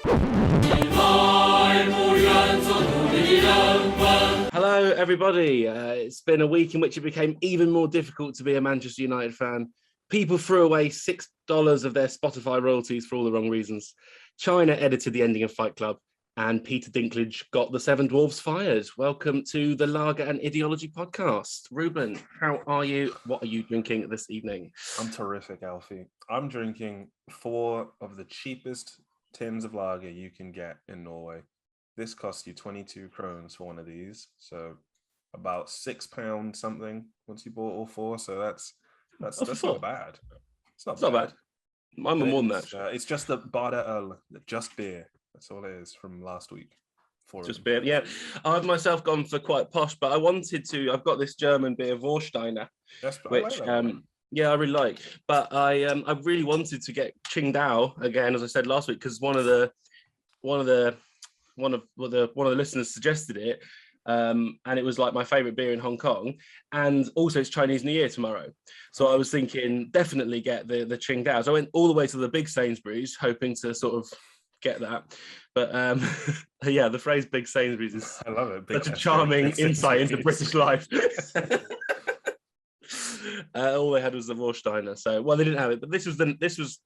Hello, everybody. It's been a week in which it became even more difficult to be a Manchester United fan. People threw away $6 of their Spotify royalties for all the wrong reasons. China edited the ending of Fight Club, and Peter Dinklage got the Seven Dwarfs fired. Welcome to the Lager and Ideology podcast. Ruben, how are you? What are you drinking this evening? I'm terrific, Alfie. I'm drinking 4 of the cheapest tins of lager you can get in Norway. This costs you 22 krones for one of these, so about £6 something once you bought all 4. So that's not bad. It's not bad. Mine were more than that. It's just the Bada Öl, just beer. That's all it is from last week. Just beer, yeah. I've myself gone for quite posh, but I wanted to. I've got this German beer, Warsteiner, which yeah, I really like. But I really wanted to get Qingdao again, as I said last week, because one of the listeners suggested it, and it was like my favorite beer in Hong Kong, and also it's Chinese New Year tomorrow, so I was thinking definitely get the Qingdao. So I went all the way to the big Sainsbury's hoping to sort of get that, but yeah, the phrase "big Sainsbury's" is I love it. Such a charming insight into British life. All they had was the Warsteiner, so well they didn't have it, but this was great.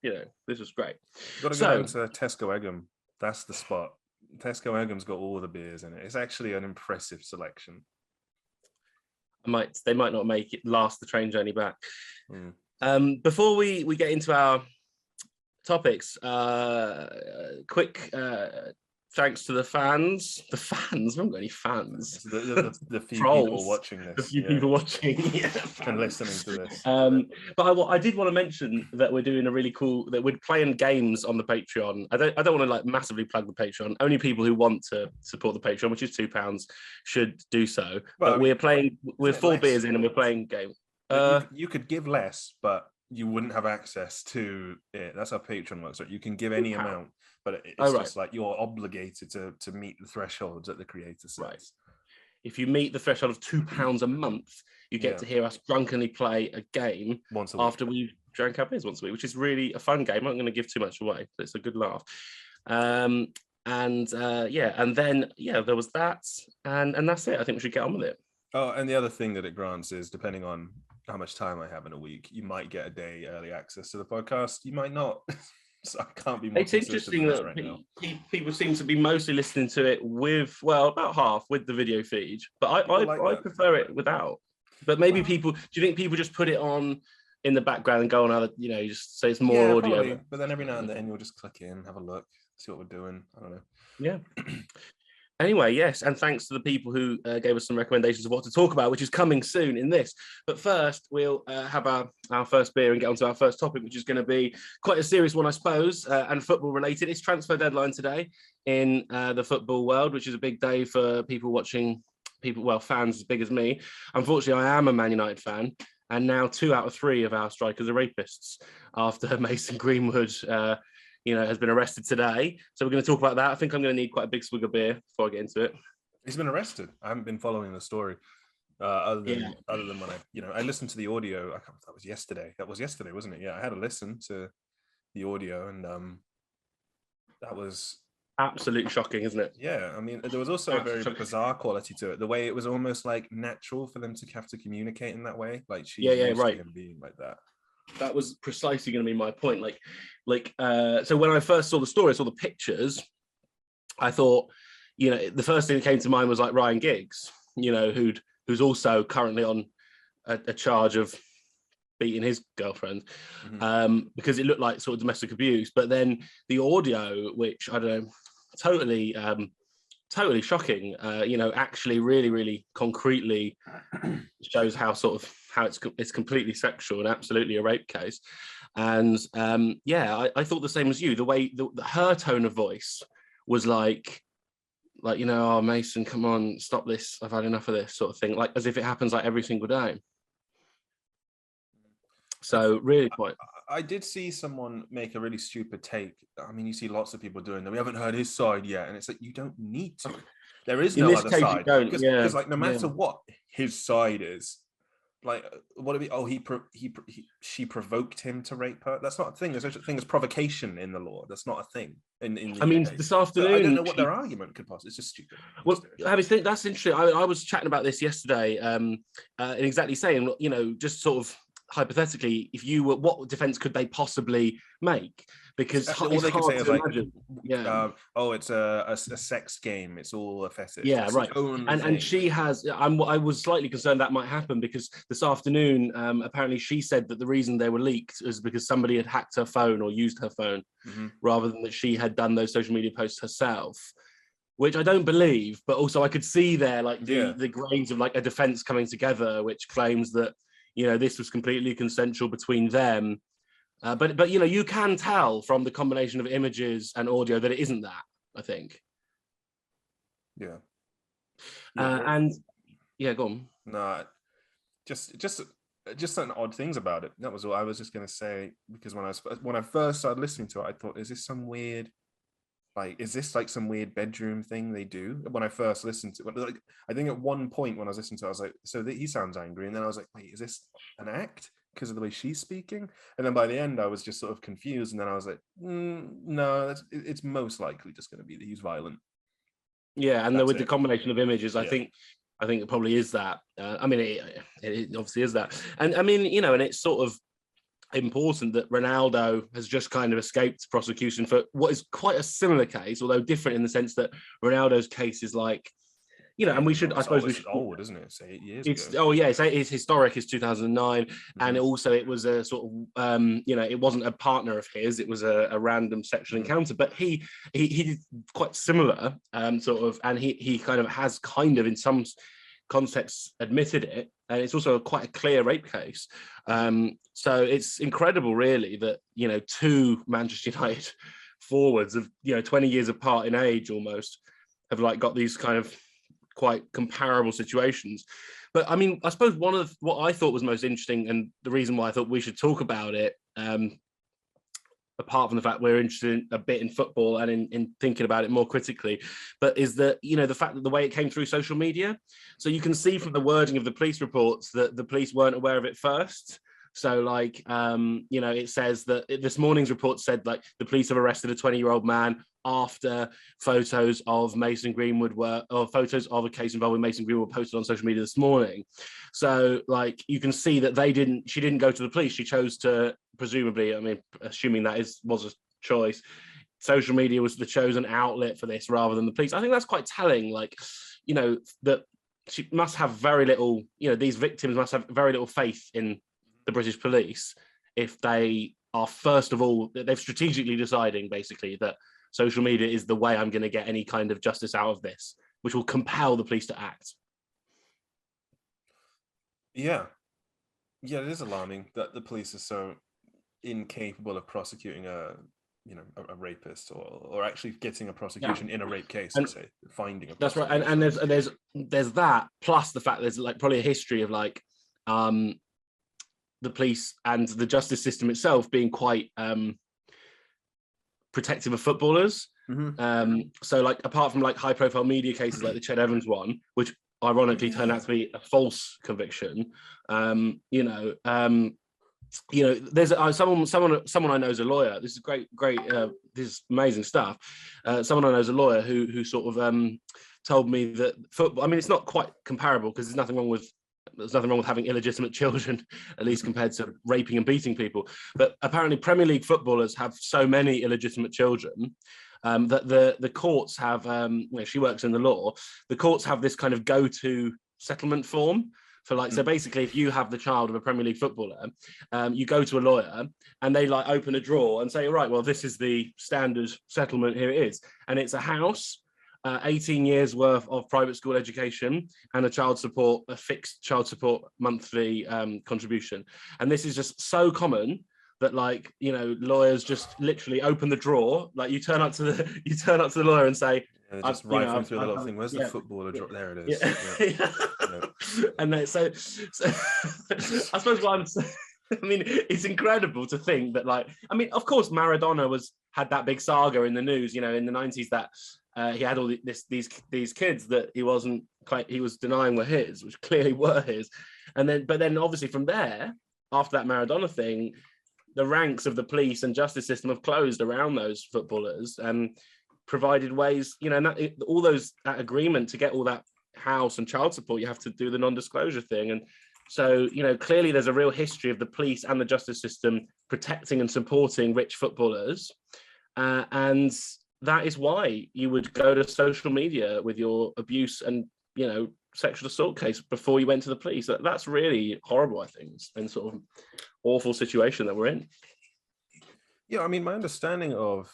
You've got to go into Tesco Egham. That's the spot. Tesco Egham's got all the beers in it. It's actually an impressive selection. They might not make it last the train journey back. Before we get into our topics, quick thanks to the fans. The fans? We haven't got any fans. The few people watching this. The few people watching and listening to this. But I did want to mention that we're doing a really cool, that we're playing games on the Patreon. I don't want to like massively plug the Patreon. Only people who want to support the Patreon, which is £2, should do so. Well, but we're 4 beers in and we're playing games. You could give less, but you wouldn't have access to it. That's how Patreon works. Right? You can give any amount, but it's just like you're obligated to meet the thresholds that the creator says. Right. If you meet the threshold of £2 a month, you get to hear us drunkenly play a game once a week after we've drank our beers once a week, which is really a fun game. I'm not going to give too much away, but it's a good laugh. And then there was that, and that's it. I think we should get on with it. Oh, and the other thing that it grants is, depending on how much time I have in a week, you might get a day early access to the podcast. You might not. So I can't be more. It's interesting that people seem to be mostly listening to it with, well, about half with the video feed, but I prefer it without. But maybe people, do you think people just put it on in the background and go on other, you just say it's more audio? Probably. But then every now and then you'll just click in, have a look, see what we're doing. I don't know. Yeah. Anyway, yes, and thanks to the people who gave us some recommendations of what to talk about, which is coming soon in this. But first, we'll have our first beer and get on to our first topic, which is going to be quite a serious one, I suppose, and football related. It's transfer deadline today in the football world, which is a big day for fans as big as me. Unfortunately, I am a Man United fan, and now 2 out of 3 of our strikers are rapists after Mason Greenwood has been arrested today. So we're going to talk about that. I think I'm going to need quite a big swig of beer before I get into it. He's been arrested. I haven't been following the story other than when I listened to the audio. That was yesterday. That was yesterday, wasn't it? Yeah, I had a listen to the audio, and that was absolutely shocking, isn't it? Yeah, I mean, there was also a very bizarre quality to it. The way it was almost like natural for them to have to communicate in that way. Like she's used to him being like that. That was precisely going to be my point. So when I first saw the story, I saw the pictures, I thought, the first thing that came to mind was like Ryan Giggs, who's also currently on a charge of beating his girlfriend, because it looked like sort of domestic abuse. But then the audio, which I don't know, totally shocking, actually really, really concretely shows how it's completely sexual and absolutely a rape case. And I thought the same as you. The way her tone of voice was like, oh, Mason, come on, stop this. I've had enough of this sort of thing. Like as if it happens like every single day. So really quite. I did see someone make a really stupid take. I mean, you see lots of people doing that. We haven't heard his side yet. And it's like, you don't need to. There is no other side. Because no matter what his side is, Like, what it be? Oh, she provoked him to rape her. That's not a thing. There's such a thing as provocation in the law. That's not a thing in the I mean, UK. this So I don't know afternoon, what their argument could possibly. It's just stupid. well, that's interesting. I was chatting about this yesterday, and exactly saying, you know, just sort of hypothetically, if you were, what defense could they possibly make? Because all it's they could hard say is to like, imagine. Yeah. oh, it's a sex game. It's all a fetish. Yeah, That's right. the only And thing. she has. I was slightly concerned that might happen because this afternoon, apparently, she said that the reason they were leaked is because somebody had hacked her phone or used her phone, rather than that she had done those social media posts herself. Which I don't believe, but also I could see there like the grains of like a defense coming together, which claims that, you know, this was completely consensual between them. But you know, you can tell from the combination of images and audio that it isn't that, I think. Yeah. And yeah, go on. No, just certain odd things about it. That was all I was just gonna say, because when I first started listening to it, I thought, is this some weird, like, is this like some weird bedroom thing they do? When I first listened to it, like, I think at one point when I was listening to it, I was like, so he sounds angry, and then I was like, wait, is this an act because of the way she's speaking? And then by the end, I was just sort of confused, and then I was like, no, it's most likely just going to be that he's violent. Yeah, and with the combination of images, I think it probably is that. I mean, it obviously is that, and I mean, you know, and it's sort of important that Ronaldo has just kind of escaped prosecution for what is quite a similar case, although different in the sense that Ronaldo's case is like, you know, and we should, I suppose, it's old, isn't it? It's 8 years ago. Oh yeah, it's historic. It's 2009, and it was a sort of, you know, it wasn't a partner of his. It was a random sexual encounter, but he did quite similar, sort of, and he kind of has in some contexts admitted it, and it's also quite a clear rape case. So it's incredible, really, that, you know, two Manchester United forwards of, you know, 20 years apart in age almost have like got these kind of quite comparable situations. But I mean, I suppose one of what I thought was most interesting, and the reason why I thought we should talk about it, apart from the fact we're interested a bit in football and in thinking about it more critically, but is that, you know, the fact that the way it came through social media. So you can see from the wording of the police reports that the police weren't aware of it first. So like, you know, it says that this morning's report said like the police have arrested a 20-year-old man after photos of Mason Greenwood or photos of a case involving Mason Greenwood posted on social media this morning. So like, you can see that she didn't go to the police. She chose to, presumably, I mean, assuming that was a choice, social media was the chosen outlet for this rather than the police. I think that's quite telling, like, you know, that she must have very little, you know, these victims must have very little faith in the British police if they are, first of all, they're strategically deciding basically that social media is the way I'm going to get any kind of justice out of this, which will compel the police to act. Yeah, it is alarming that the police are so incapable of prosecuting a rapist or actually getting a prosecution in a rape case, and say finding a. That's right, and there's that, plus the fact there's like probably a history of like the police and the justice system itself being quite protective of footballers. So like, apart from like high profile media cases like the Ched Evans one, which ironically turned out to be a false conviction, there's someone I know is a lawyer. This is great this is amazing stuff. Someone I know is a lawyer who sort of told me that football, I mean, it's not quite comparable because there's nothing wrong with having illegitimate children, at least compared to raping and beating people. But apparently Premier League footballers have so many illegitimate children that the courts have, she works in the law, the courts have this kind of go-to settlement form for like, so basically if you have the child of a Premier League footballer, you go to a lawyer and they like open a drawer and say, right, well, this is the standard settlement, here it is. And it's a house, 18 years worth of private school education, and a fixed child support monthly contribution. And this is just so common that, like, you know, lawyers just literally open the drawer. Like, you turn up to the lawyer and say, just rifling through the little thing. Where's the footballer drawer? There it is. Yeah. And so I suppose what I'm saying, I mean, it's incredible to think that, like, I mean, of course, Maradona had that big saga in the news, you know, in the 90s that he had all these kids that he wasn't he was denying were his, which clearly were his. But then obviously from there, after that Maradona thing, the ranks of the police and justice system have closed around those footballers and provided ways, and all those, that agreement to get all that house and child support, you have to do the non-disclosure thing. And so, clearly there's a real history of the police and the justice system protecting and supporting rich footballers. And that is why you would go to social media with your abuse and, sexual assault case before you went to the police. That's really horrible, I think, and sort of awful situation that we're in. Yeah, I mean, my understanding of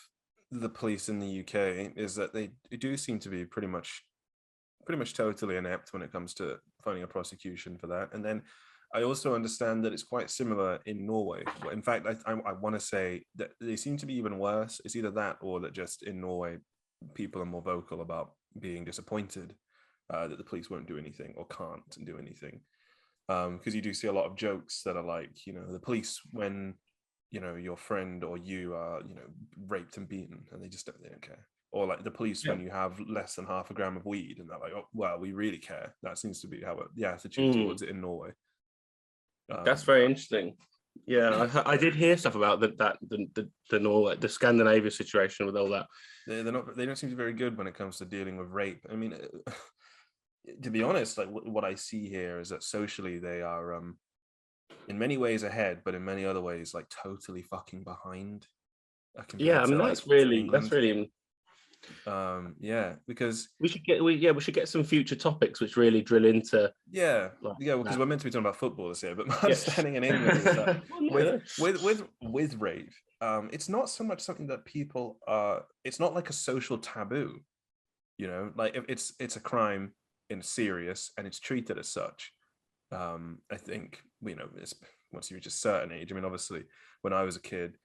the police in the UK is that they do seem to be pretty much totally inept when it comes to finding a prosecution for that. And then I also understand that it's quite similar in Norway. In fact, I want to say that they seem to be even worse. It's either that or that just in Norway, people are more vocal about being disappointed that the police won't do anything or can't do anything. Because you do see a lot of jokes that are like, the police when, your friend or you are, raped and beaten, and they don't care. Or like the police when you have less than half a gram of weed, and they're like, oh, well, we really care. That seems to be how the attitude towards it in Norway. That's very interesting. Yeah, I did hear stuff about the Norway, the Scandinavia situation with all that. They don't seem to be very good when it comes to dealing with rape. I mean, to be honest, like what I see here is that socially they are in many ways ahead, but in many other ways like totally fucking behind. Yeah, I mean that's really because we should get some future topics which really drill into because we're meant to be talking about football this year, but my understanding in England is that with rape, it's not so much something that people it's not like a social taboo, like if it's a crime and serious and it's treated as such. I think once you reach a certain age, I mean obviously when I was a kid,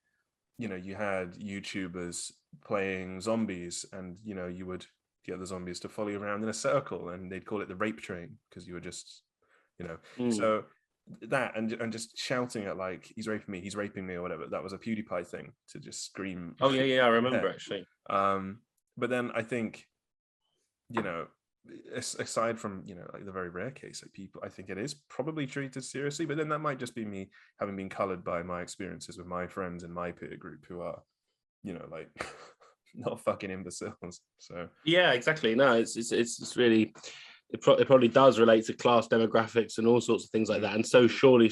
you had YouTubers playing zombies, and you would get the zombies to follow you around in a circle, and they'd call it the rape train because you were just, so that and just shouting at like he's raping me or whatever. That was a PewDiePie thing to just scream. Oh yeah, I remember actually. But then I think, aside from like the very rare case, like people, I think it is probably treated seriously, but then that might just be me having been colored by my experiences with my friends in my peer group who are like not fucking imbeciles. So yeah, exactly. No, it's really it probably does relate to class demographics and all sorts of things like that, and so surely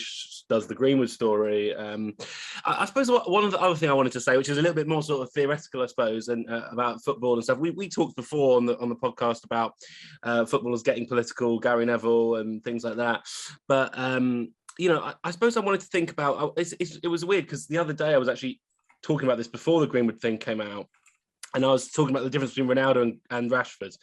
does the Greenwood story. I suppose one of the other thing I wanted to say, which is a little bit more sort of theoretical, I suppose, and about football and stuff. We talked before on the podcast about footballers getting political, Gary Neville and things like that. But I suppose I wanted to think about. It was weird because the other day I was actually talking about this before the Greenwood thing came out, and I was talking about the difference between Ronaldo and Rashford.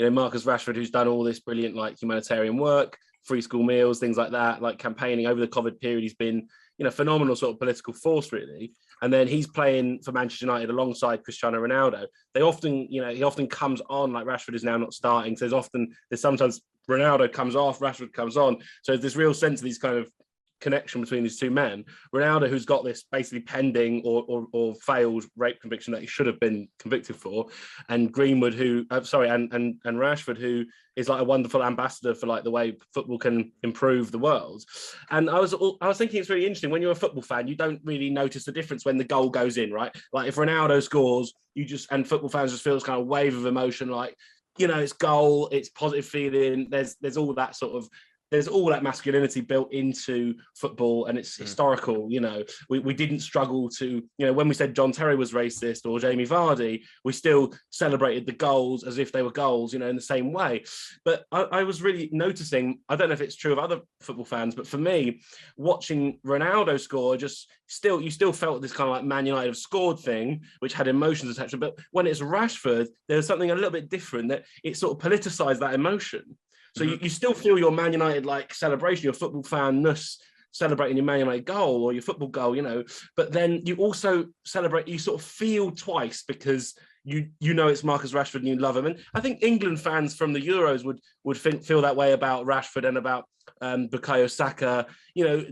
Marcus Rashford, who's done all this brilliant like humanitarian work, free school meals, things like that, like campaigning over the COVID period. He's been, phenomenal sort of political force, really. And then he's playing for Manchester United alongside Cristiano Ronaldo. They often, he often comes on, like Rashford is now not starting. So there's sometimes Ronaldo comes off, Rashford comes on. So there's this real sense of these kind of connection between these two men. Ronaldo, who's got this basically pending or failed rape conviction that he should have been convicted for, and Greenwood, who and Rashford, who is like a wonderful ambassador for like the way football can improve the world. And I was thinking it's really interesting when you're a football fan, you don't really notice the difference when the goal goes in, right? Like if Ronaldo scores, and football fans just feel this kind of wave of emotion, like it's goal, it's positive feeling. There's all that sort of. There's all that masculinity built into football, and it's historical. We didn't struggle to, when we said John Terry was racist or Jamie Vardy, we still celebrated the goals as if they were goals, in the same way. But I was really noticing, I don't know if it's true of other football fans, but for me, watching Ronaldo score, you still felt this kind of like Man United have scored thing, which had emotions attached to it. But when it's Rashford, there's something a little bit different, that it sort of politicized that emotion. So you still feel your Man United like celebration, your football fan-ness celebrating your Man United goal or your football goal, but then you also celebrate, you sort of feel twice because you know it's Marcus Rashford and you love him. And I think England fans from the Euros would feel that way about Rashford and about Bukayo Saka,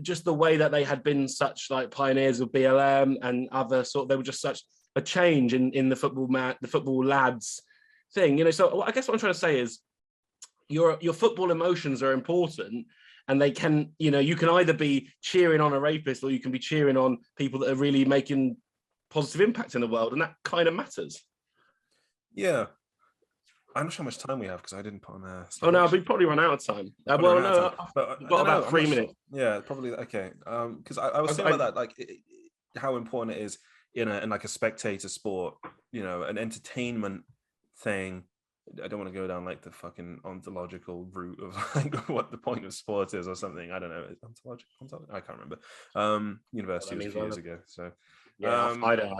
just the way that they had been such like pioneers of BLM and other they were just such a change in the football lads thing, So I guess what I'm trying to say is, your football emotions are important, and they can, you can either be cheering on a rapist or you can be cheering on people that are really making positive impact in the world, and that kind of matters. Yeah. I'm not sure how much time we have because I didn't put on a. Oh no, we probably run out of time. Well, no, we've got about 3 minutes. Yeah, probably okay. Because I was thinking about that, like how important it is in like a spectator sport, an entertainment thing. I don't want to go down like the fucking ontological route of like what the point of sport is or something. I don't know. Ontological? I can't remember. University was a few years ago, so. Yeah, I don't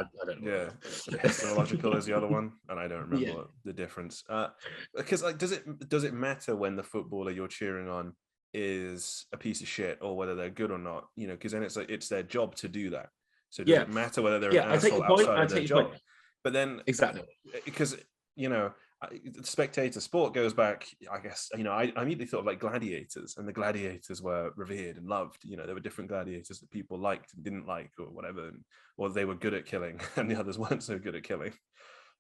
know. Yeah, epistemological is the other one, and I don't remember the difference. Because like, does it matter when the footballer you're cheering on is a piece of shit or whether they're good or not? Because then it's like it's their job to do that. So does it matter whether they're an asshole outside of their job? But then exactly because spectator sport goes back, I guess, I immediately thought of like gladiators, and the gladiators were revered and loved. There were different gladiators that people liked and didn't like or whatever, or they were good at killing and the others weren't so good at killing.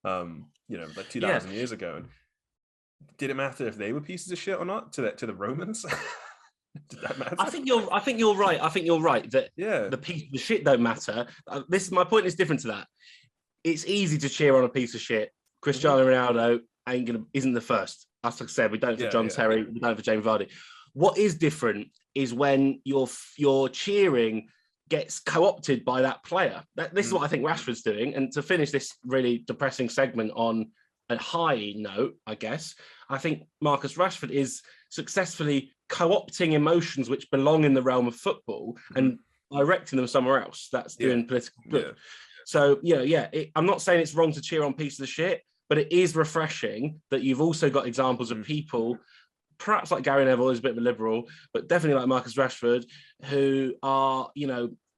Like 2,000 years ago. And did it matter if they were pieces of shit or not to the Romans? Did that matter? I think you're right. I think you're right that the piece of shit don't matter. My point is different to that. It's easy to cheer on a piece of shit. Cristiano Ronaldo isn't the first. As I said, we don't for John Terry, we don't for James Vardy. What is different is when your cheering gets co-opted by that player. This is what I think Rashford's doing. And to finish this really depressing segment on a high note, I guess, I think Marcus Rashford is successfully co-opting emotions which belong in the realm of football and directing them somewhere else. That's doing political good. Yeah. So, I'm not saying it's wrong to cheer on pieces of shit, but it is refreshing that you've also got examples of people, perhaps like Gary Neville, who's a bit of a liberal, but definitely like Marcus Rashford, who are,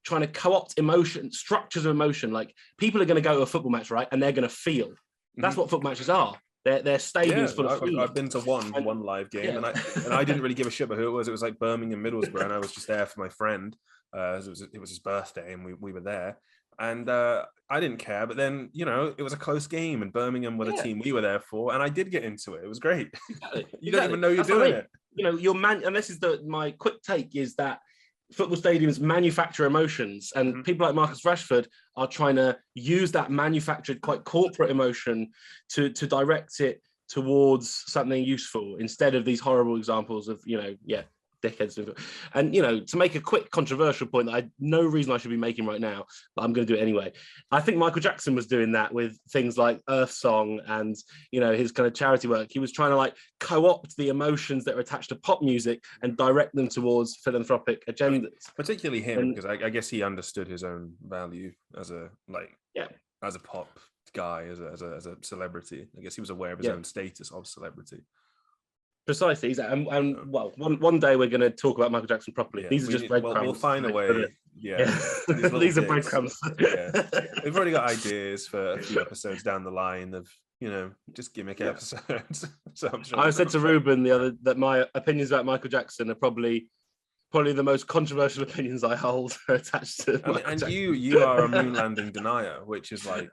trying to co-opt emotion, structures of emotion. Like people are going to go to a football match, right? And they're going to feel. That's what football matches are. They're stadiums full of feeling. I've been to one live game, and I didn't really give a shit about who it was. It was like Birmingham Middlesbrough, and I was just there for my friend. It was his birthday, and we were there. And I didn't care, but then, it was a close game and Birmingham were the team we were there for. And I did get into it. It was great. You don't even know you're doing it. And this is my quick take is that football stadiums manufacture emotions, and people like Marcus Rashford are trying to use that manufactured, quite corporate emotion to direct it towards something useful instead of these horrible examples of, dickheads. And to make a quick controversial point that I no reason I should be making right now, but I'm going to do it anyway. I think Michael Jackson was doing that with things like Earth Song and his kind of charity work. He was trying to like co-opt the emotions that are attached to pop music and direct them towards philanthropic agendas. Particularly him, because I guess he understood his own value as a pop guy, as a celebrity. I guess he was aware of his own status of celebrity. Precisely, and one day we're going to talk about Michael Jackson properly. These are just breadcrumbs. We'll find a way. These are breadcrumbs. We've already got ideas for a few episodes down the line of just gimmick episodes. So I'm sure I said to Ruben the other that my opinions about Michael Jackson are probably the most controversial opinions I hold are attached to. And you are a moon landing denier, which is like.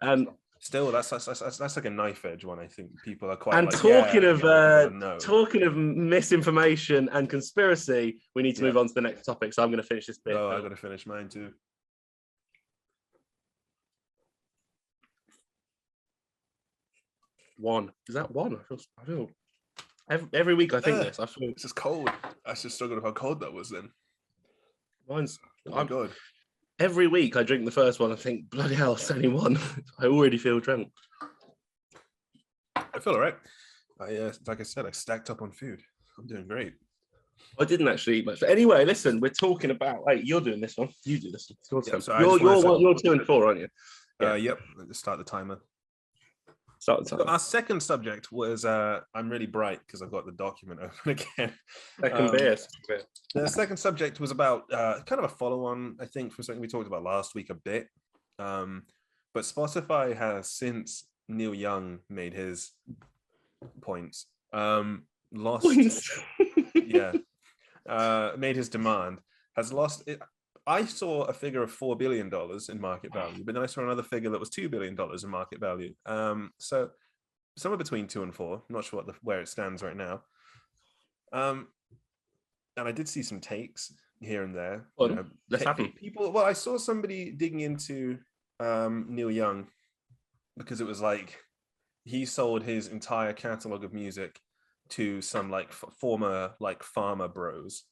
Still, that's like a knife edge one. I think people are quite. And like, talking of misinformation and conspiracy, we need to move on to the next topic. So I'm going to finish this bit. Oh, I'm going to finish mine too. One is that one? I feel every week I think this. I feel it's just cold. I just struggled with how cold that was then. Mine's. Oh my God. Every week I drink the first one, I think, bloody hell, it's only one. I already feel drunk. I feel all right. Like I said, I stacked up on food. I'm doing great. I didn't actually eat much. But anyway, listen, we're talking about. Hey, you're doing this one. You do this one. You're 2 and 4, aren't you? Yep. Let's start the timer. Start the timer. Our second subject was I'm really bright because I've got the document open again. Second beer. The second subject was about kind of a follow-on, I think, from something we talked about last week a bit. But Spotify has, since Neil Young made his points, lost. Points. Made his demand, has lost it. I saw a figure of $4 billion in market value, but then I saw another figure that was $2 billion in market value. So somewhere between 2 and 4. I'm not sure where it stands right now. Um, and I did see some takes here and there. Well, let's have them. People. Well, I saw somebody digging into Neil Young because it was like he sold his entire catalog of music to some like former like farmer bros.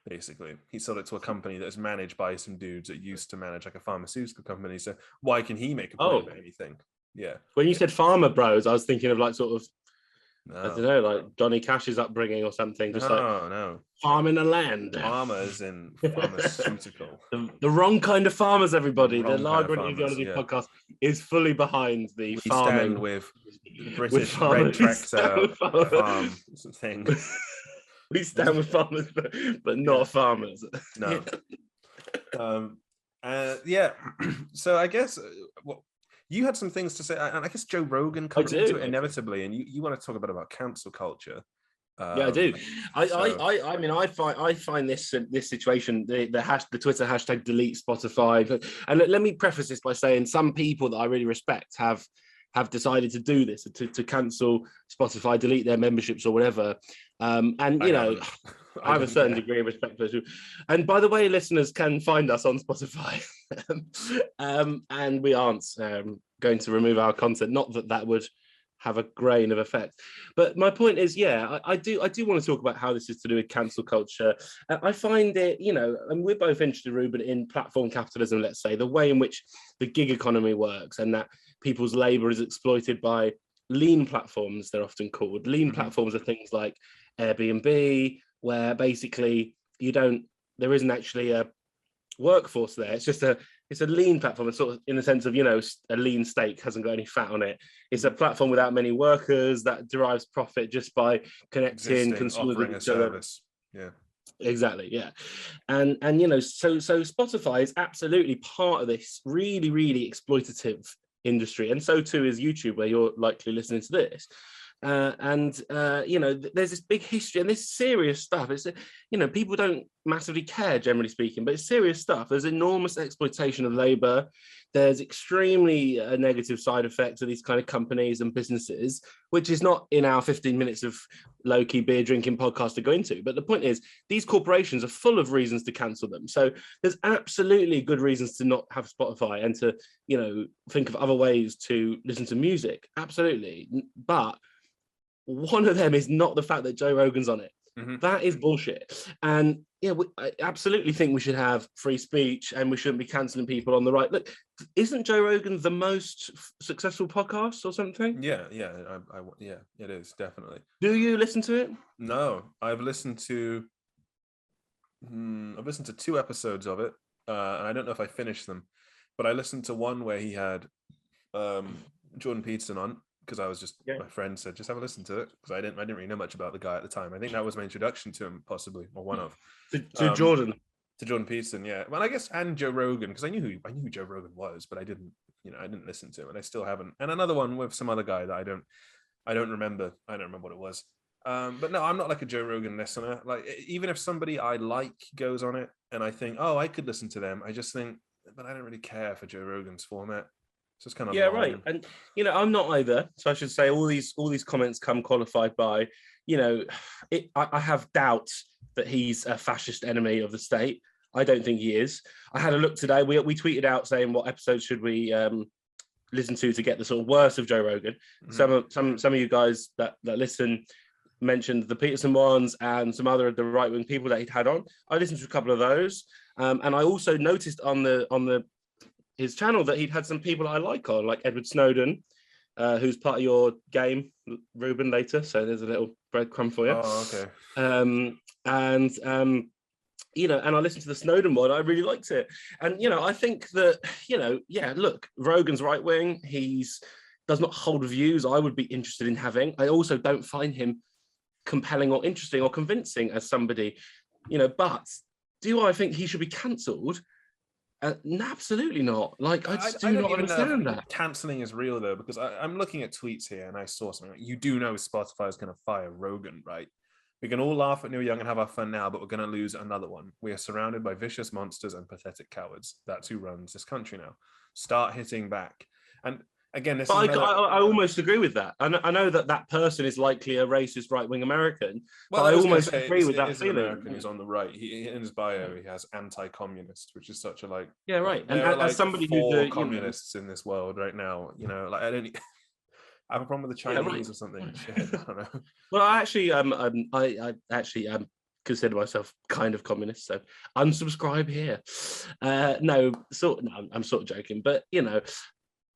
Basically, he sold it to a company that is managed by some dudes that used to manage like a pharmaceutical company. So why can he make a point of anything? Yeah. When you said farmer bros, I was thinking of like sort of, I don't No. know, like Johnny Cash's upbringing or something. Just like No. farming the land. Farmers in pharmaceutical. The wrong kind of farmers, everybody. The Wrong kind of Lager and farmers, Ideology yeah. podcast is fully behind the We farming. stand with with British farmers. red tractor farm thing. We stand with farmers, but not farmers. No. Yeah. So I guess you had some things to say, and I guess Joe Rogan comes into it inevitably, and you want to talk a bit about cancel culture. Yeah, I do. I mean, I find this situation, the Twitter hashtag delete Spotify, and let me preface this by saying some people that I really respect have decided to do this, to cancel Spotify, delete their memberships or whatever. And you know, I have a certain degree of respect for those. And by the way, listeners can find us on Spotify, and we aren't going to remove our content. Not that would have a grain of effect, but my point is, yeah, I do want to talk about how this is to do with cancel culture. I find it, you know, and we're both interested, Ruben, in platform capitalism. Let's say the way in which the gig economy works, and that people's labor is exploited by lean platforms. They're often called lean platforms. Are things like Airbnb, where basically there isn't actually a workforce there. It's a lean platform. It's sort of in the sense of, you know, a lean steak hasn't got any fat on it. It's a platform without many workers that derives profit just by connecting consumers with each other. Yeah, exactly. Yeah, and you know, so Spotify is absolutely part of this really, really exploitative industry, and so too is YouTube, where you're likely listening to this. You know, there's this big history and this serious stuff. It's, you know, people don't massively care, generally speaking, but it's serious stuff. There's enormous exploitation of labor. There's extremely negative side effects of these kind of companies and businesses, which is not in our 15 minutes of low-key beer drinking podcast to go into. But the point is, these corporations are full of reasons to cancel them. So there's absolutely good reasons to not have Spotify and to, you know, think of other ways to listen to music. Absolutely. But one of them is not the fact that Joe Rogan's on it. That is bullshit. And yeah, I absolutely think we should have free speech and we shouldn't be cancelling people on the right. Look, isn't Joe Rogan the most successful podcast or something? Yeah, it is, definitely. Do you listen to it? No, I've listened to 2 episodes of it, and I don't know if I finished them, but I listened to one where he had Jordan Peterson on, because I was just, my friend said, just have a listen to it, because I didn't really know much about the guy at the time. I think that was my introduction to him, possibly, or one of. To Jordan. To Jordan Peterson, yeah. Well, I guess, and Joe Rogan, because I knew who Joe Rogan was, but I didn't listen to him, and I still haven't. And another one with some other guy that I don't remember. I don't remember what it was. But no, I'm not like a Joe Rogan listener. Like, even if somebody I like goes on it, and I think, oh, I could listen to them, I just think, but I don't really care for Joe Rogan's format. So it's kind of right. And you know, I'm not either. So I should say all these comments come qualified by, you know, I have doubts that he's a fascist enemy of the state. I don't think he is. I had a look today. We tweeted out saying what episodes should we listen to get the sort of worst of Joe Rogan. Some of you guys that listen mentioned the Peterson ones and some other of the right wing people that he'd had on. I listened to a couple of those, and I also noticed on his channel that he'd had some people I like on, like Edward Snowden, who's part of your game, Ruben, later. So there's a little breadcrumb for you. Oh, okay. You know, and I listened to the Snowden one. I really liked it. And, you know, I think that, you know, yeah, look, Rogan's right wing. Does not hold views I would be interested in having. I also don't find him compelling or interesting or convincing as somebody, you know, but do I think he should be cancelled? Absolutely not. Like, I just do not understand that. Cancelling is real, though, because I'm looking at tweets here and I saw something like, you do know Spotify is going to fire Rogan, right? We can all laugh at Neil Young and have our fun now, but we're going to lose another one. We are surrounded by vicious monsters and pathetic cowards. That's who runs this country now. Start hitting back. And again, this But is another. I almost agree with that. I know that that person is likely a racist right-wing American, Well, but I I was going to almost say agree with it that is an feeling. American who's on the right. In his bio, he has anti-communist, which is such a like. Yeah, right. And There are as like somebody who's four a, communists in this world right now. You know, like I don't. I have a problem with the yeah, right. Chinese or something. Shit, I don't know. Well, I actually, I actually consider myself kind of communist, so unsubscribe here. No, I'm sort of joking, but you know,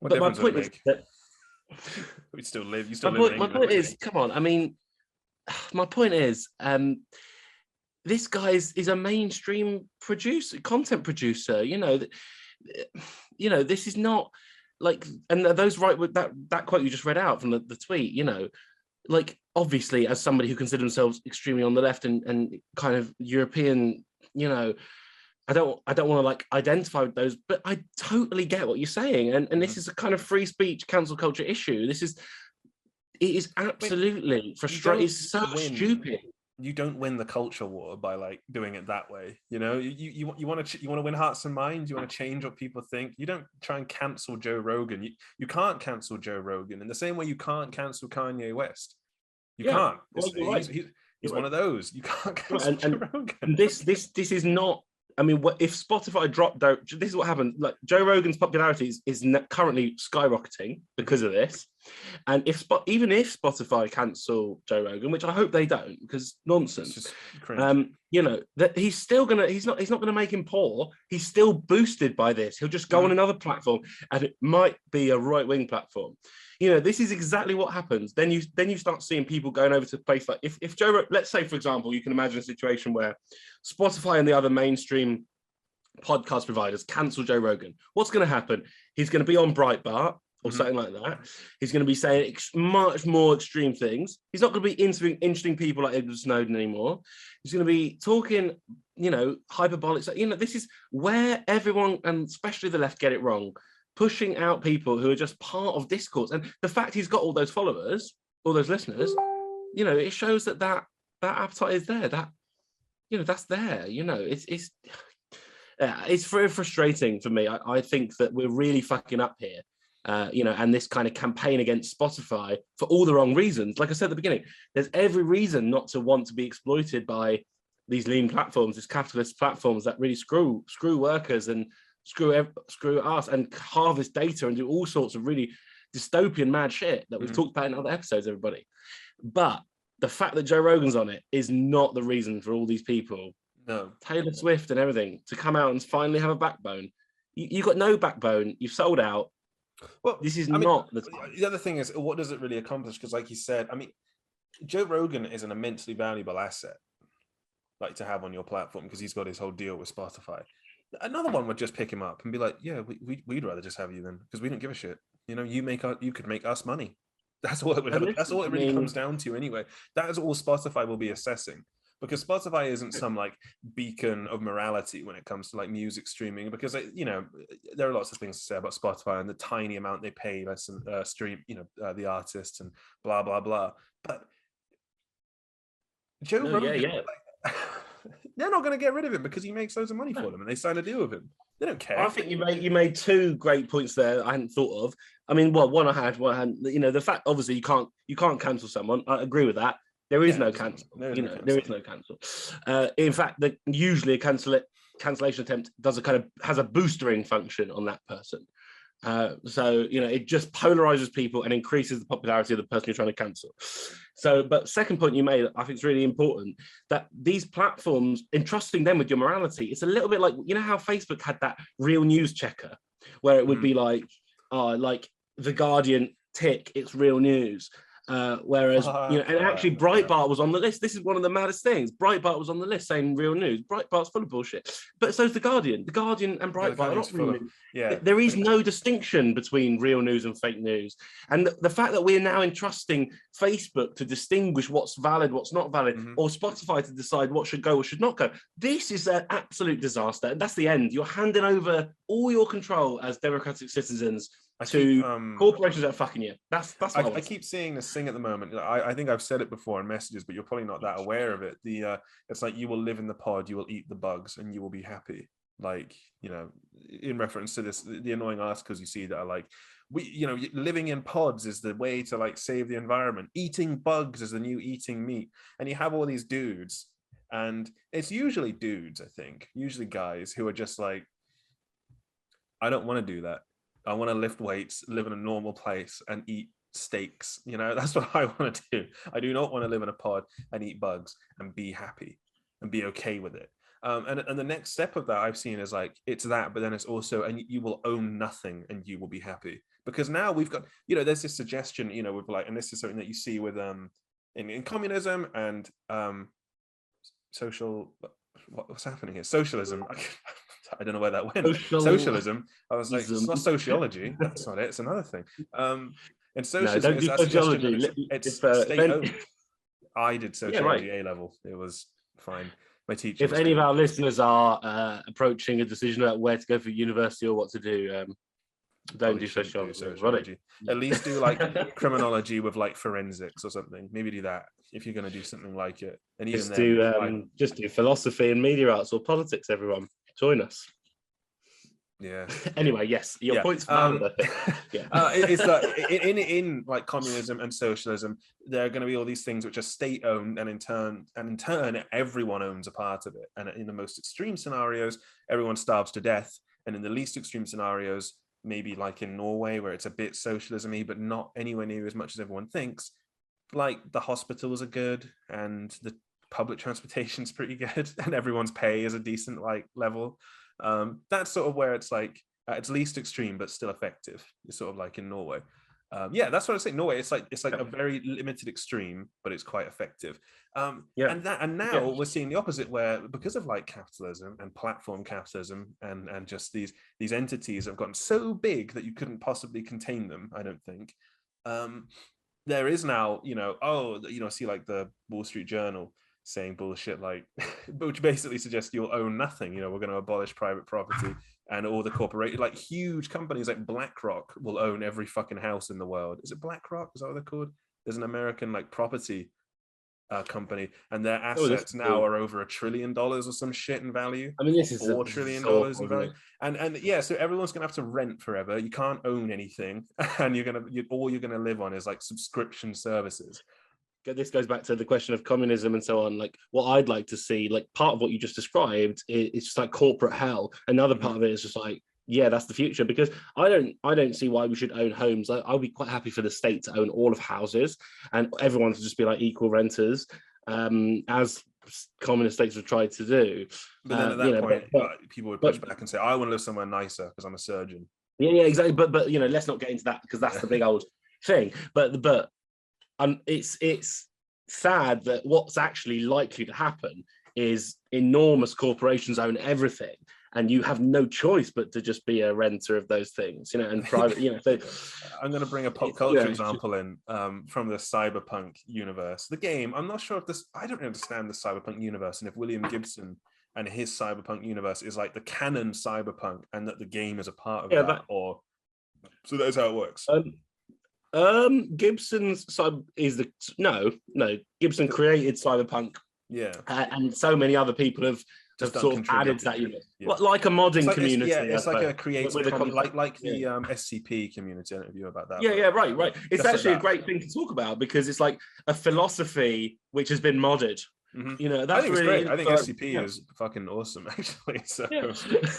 What but my difference would it point is make? that We still live. You still live in my England. point is, come on, I mean, my point is, this guy is a mainstream producer, content producer. You know, this is not like, and those right with that quote you just read out from the tweet. You know, like obviously as somebody who considers themselves extremely on the left and kind of European, you know, I don't want to like identify with those, but I totally get what you're saying. And this is a kind of free speech cancel culture issue. It is absolutely frustrating. It's so stupid. You don't win the culture war by like doing it that way. You know, you want to win hearts and minds. You want to change what people think. You don't try and cancel Joe Rogan. You can't cancel Joe Rogan in the same way you can't cancel Kanye West. You can't. Well, He's one of those. You can't cancel Joe Rogan. And this is not. I mean, if Spotify dropped, this is what happened. Like Joe Rogan's popularity is currently skyrocketing because of this. And even if Spotify cancel Joe Rogan, which I hope they don't, because nonsense. You know that he's not gonna make him poor. He's still boosted by this. He'll just go on another platform, and it might be a right-wing platform. You know, this is exactly what happens. Then you start seeing people going over to places like if let's say, for example, you can imagine a situation where Spotify and the other mainstream podcast providers cancel Joe Rogan. What's going to happen? He's going to be on Breitbart or something like that. He's going to be saying much more extreme things. He's not going to be interviewing interesting people like Edward Snowden anymore. He's going to be talking, you know, hyperbolic. You know, this is where everyone, and especially the left, get it wrong. Pushing out people who are just part of discourse. And the fact he's got all those followers, all those listeners, you know, it shows that appetite is there. That, you know, that's there. You know, it's very frustrating for me. I think that we're really fucking up here. You know, and this kind of campaign against Spotify for all the wrong reasons. Like I said at the beginning, there's every reason not to want to be exploited by these lean platforms, these capitalist platforms that really screw workers and screw us and harvest data and do all sorts of really dystopian mad shit that we've talked about in other episodes, everybody. But the fact that Joe Rogan's on it is not the reason for all these people, Taylor Swift and everything, to come out and finally have a backbone. You've got no backbone. You've sold out. Well, this is not the time. The other thing is, what does it really accomplish? Because like you said, I mean, Joe Rogan is an immensely valuable asset, like to have on your platform, because he's got his whole deal with Spotify. Another one would just pick him up and be like, yeah, we'd rather just have you then, because we don't give a shit. You know, you could make us money. That's all it really comes down to anyway. That is all Spotify will be assessing, because Spotify isn't some like beacon of morality when it comes to like music streaming, because you know, there are lots of things to say about Spotify and the tiny amount they pay stream, you know, the artists and blah blah blah. But Joe Rogan, like, they're not going to get rid of him because he makes loads of money for them and they sign a deal with him. They don't care. I think you made two great points there I hadn't thought of. I mean, one I hadn't. You know, the fact obviously you can't cancel someone. I agree with that. There is no cancel. There is no cancel. In fact, usually a cancellation attempt has a boostering function on that person. So, you know, it just polarizes people and increases the popularity of the person you're trying to cancel. So, but second point you made, I think it's really important, that these platforms, entrusting them with your morality, it's a little bit like, you know how Facebook had that real news checker, where it would be like The Guardian, tick, it's real news. Whereas, you know, and actually Breitbart was on the list. This is one of the maddest things. Breitbart was on the list saying real news. Breitbart's full of bullshit. But so's The Guardian. The Guardian and Breitbart are not real news. There is no distinction between real news and fake news. And the fact that we're now entrusting Facebook to distinguish what's valid, what's not valid, or Spotify to decide what should go or should not go, this is an absolute disaster. And that's the end. You're handing over all your control as democratic citizens corporations that are fucking you. That's what I keep seeing this thing at the moment. I think I've said it before in messages, but you're probably not that aware of it. It's like, you will live in the pod, you will eat the bugs, and you will be happy. Like, you know, in reference to this, the annoying articles you see that are like, living in pods is the way to like save the environment. Eating bugs is the new eating meat. And you have all these dudes, and it's usually dudes, I think, usually guys who are just like, I don't want to do that. I want to lift weights, live in a normal place, and eat steaks. That's what I want to do. I do not want to live in a pod and eat bugs and be happy and be okay with it. And the next step of that I've seen is like, it's that, but then it's also, and you will own nothing and you will be happy. Because now we've got, there's this suggestion, with like, and this is something that you see with in communism and what's happening here? Socialism. I don't know where that went. Socialism. I was like, it's not sociology. That's not it. It's another thing. And socialism no, don't do sociology. It's state-owned. I did sociology A level. It was fine. My teacher. If any of our listeners are approaching a decision about where to go for university or what to do, don't do sociology. At least do like criminology with like forensics or something. Maybe do that if you're going to do something like it. And even just do philosophy and media arts or politics. Everyone, join us. Yeah. Anyway, yes, your point's valid. It's that in like communism and socialism, there are going to be all these things which are state owned, and in turn, everyone owns a part of it. And in the most extreme scenarios, everyone starves to death. And in the least extreme scenarios, maybe like in Norway, where it's a bit socialism-y, but not anywhere near as much as everyone thinks. Like the hospitals are good, and the public transportation's pretty good, and everyone's pay is a decent like level. That's sort of where it's like it's least extreme but still effective. It's sort of like in Norway. That's what I say. Norway, it's like a very limited extreme, but it's quite effective. And now we're seeing the opposite, where because of like capitalism and platform capitalism and just these entities have gotten so big that you couldn't possibly contain them, I don't think. There is now, see like the Wall Street Journal saying bullshit like, which basically suggests you'll own nothing. We're going to abolish private property, and all the corporate, like huge companies like BlackRock will own every fucking house in the world. Is it BlackRock? Is that what they're called? There's an American like property company, and their assets now are over $1 trillion or some shit in value. I mean, this is $4 trillion in value, and so everyone's gonna have to rent forever. You can't own anything, and all you're gonna live on is like subscription services. This goes back to the question of communism and so on. Like, what I'd like to see, like part of what you just described, is just like corporate hell. Another part of it is just like, yeah, that's the future. Because I don't see why we should own homes. I'll be quite happy for the state to own all of houses, and everyone to just be like equal renters, as communist states have tried to do. But then at that point, people would push back and say, I want to live somewhere nicer because I'm a surgeon. Yeah, exactly. But let's not get into that, because that's the big old thing. But it's sad that what's actually likely to happen is enormous corporations own everything, and you have no choice but to just be a renter of those things, and private, So I'm going to bring a pop culture example in from the cyberpunk universe. The game, I'm not sure if I don't understand the cyberpunk universe, and if William Gibson and his cyberpunk universe is like the canon cyberpunk, and that the game is a part of that, or so that's how it works. Gibson's Gibson created cyberpunk, and so many other people have sort of added to that unit, like a modding community. It's like a creative, like the SCP community. I don't know about that. Right. It's actually a great thing to talk about, because it's like a philosophy which has been modded. That's I think it's really great. I think SCP is fucking awesome, actually. So,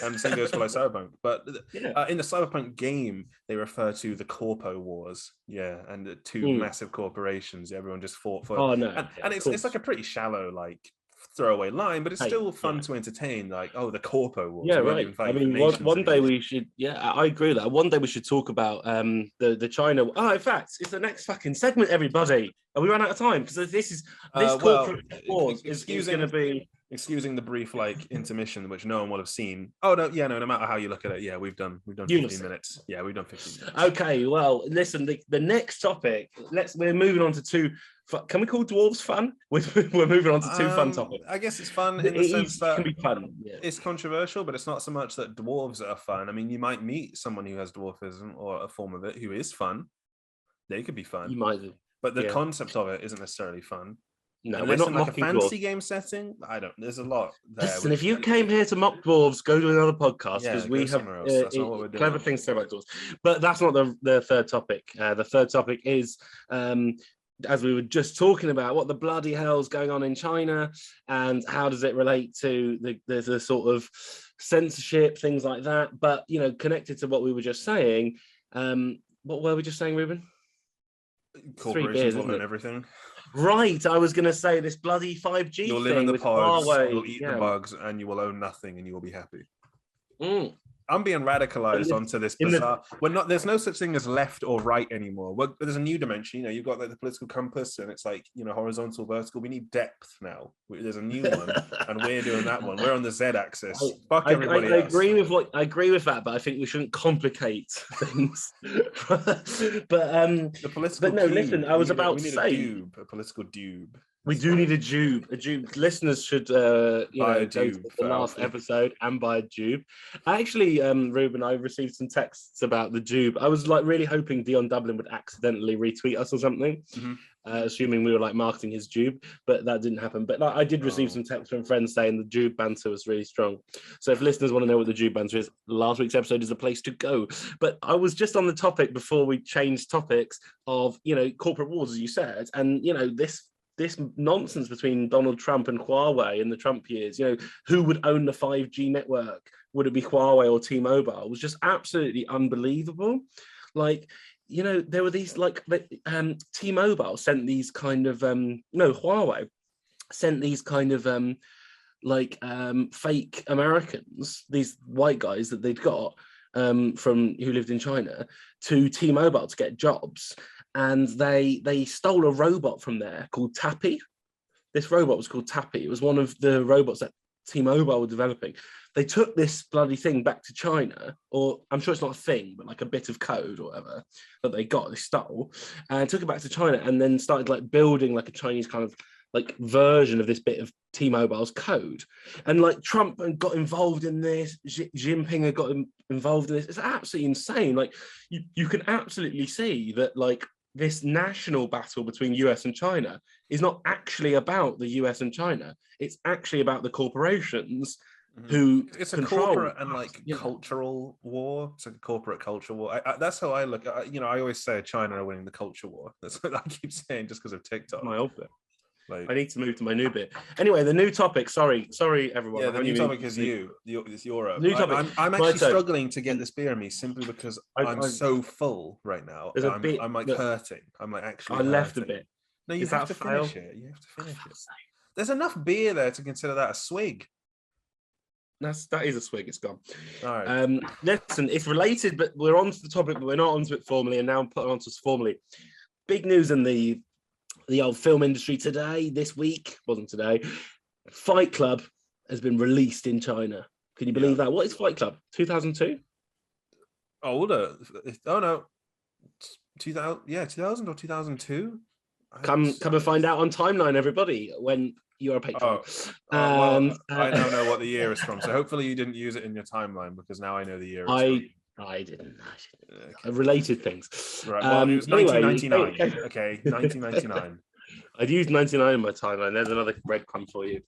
and the same goes for like Cyberpunk. But in the Cyberpunk game, they refer to the Corpo Wars, and the two massive corporations. Everyone just fought for. Oh no! And it's like a pretty shallow like throwaway line, but it's still fun to entertain. Like, the Corpo Wars. Yeah, right. I mean, one day we should. Yeah, I agree with that. One day we should talk about the China. Oh, in fact, it's the next fucking segment, everybody. And we ran out of time, because this corporate wars is going to be. Excusing the brief like intermission, which no one will have seen. Oh no, no matter how you look at it, we've done 15 minutes. Yeah, we've done 15 minutes. Okay, well, listen, the next topic. We're moving on to two. Can we call dwarves fun? We're moving on to two fun topics. I guess it's fun in the sense that can be fun. It's controversial, but it's not so much that dwarves are fun. I mean, you might meet someone who has dwarfism or a form of it who is fun. They could be fun. You might do. But the concept of it isn't necessarily fun. No, we're Unless not in like a mocking fantasy dwarves. game setting, I don't. There's a lot there. Listen, if you came here to mock dwarves, go to another podcast because Yeah, we go have somewhere else. That's not what we're clever doing. things to say about dwarves. But that's not the third topic. The third topic is, as we were just talking about, what the bloody hell's going on in China and how does it relate to the sort of censorship, things like that. But, you know, connected to what we were just saying, what were we just saying, Ruben? Corporations will own everything. Right, I was going to say this bloody 5G You'll thing live in the with pods, Huawei. you'll eat the bugs, and you will own nothing, and you will be happy. Mm. I'm being radicalized onto this bizarre. We're not. There's no such thing as left or right anymore. There's a new dimension. You know, you've got like the political compass, and it's like, you know, horizontal, vertical. We need depth now. There's a new one, and we're doing that one. We're on the Z-axis. Fuck everybody else. I agree with that, but I think we shouldn't complicate things. The political. But no, listen. I was about to say a political dube. We do need a dube. A dube. Listeners should, go to the last episode and buy a dube. Actually, Ruben, I received some texts about the dube. I was like really hoping Dion Dublin would accidentally retweet us or something, assuming we were like marketing his dube, but that didn't happen. But I did receive some texts from friends saying the dube banter was really strong. So if listeners want to know what the dube banter is, last week's episode is the place to go. But I was just on the topic before we changed topics of, you know, corporate wars, as you said, and, you know, this nonsense between Donald Trump and Huawei in the Trump years, you know, who would own the 5G network? Would it be Huawei or T-Mobile? It was just absolutely unbelievable. Like, you know, there were these like T-Mobile sent these kind of Huawei sent these kind of fake Americans, these white guys that they'd got from who lived in China to T-Mobile to get jobs. And they stole a robot from there called Tappy. This robot was called Tappy. It was one of the robots that T-Mobile were developing. They took this bloody thing back to China, or I'm sure it's not a thing, but like a bit of code or whatever that they stole, and took it back to China and then started like building like a Chinese kind of like version of this bit of T-Mobile's code. And like Trump got involved in this, Xi Jinping had got involved in this. It's absolutely insane. Like you can absolutely see that like this national battle between US and China is not actually about the US and China. It's actually about the corporations who it's a corporate and like cultural war. It's a corporate culture war. That's how I look at, you know, I always say China are winning the culture war. That's what I keep saying just because of TikTok. My old bit. Like, I need to move to my new bit. Anyway, the new topic. Sorry, everyone. Yeah, the new topic is it's Europe. New topic. I'm actually struggling to get this beer in me simply because I'm so full right now. I'm like hurting. I'm like actually. I left a bit. No, you have to finish it. You have to finish it. There's enough beer there to consider that a swig. That is a swig. It's gone. All right. Listen, it's related, but we're on to the topic, but we're not onto it formally, and now I'm putting onto it formally. Big news in the old film industry today, this week, wasn't today. Fight Club has been released in China. Can you believe that? What is Fight Club? 2002? Older. Oh no. 2000 or 2002? Come and find out on Timeline, everybody, when you're a patron. Well, I now know what the year is from, so hopefully you didn't use it in your timeline because now I know the year it's from. I didn't. Okay. Related things. Right. Well, it was 1999. Okay, 1999. I'd used 99 in my timeline. There's another breadcrumb for you.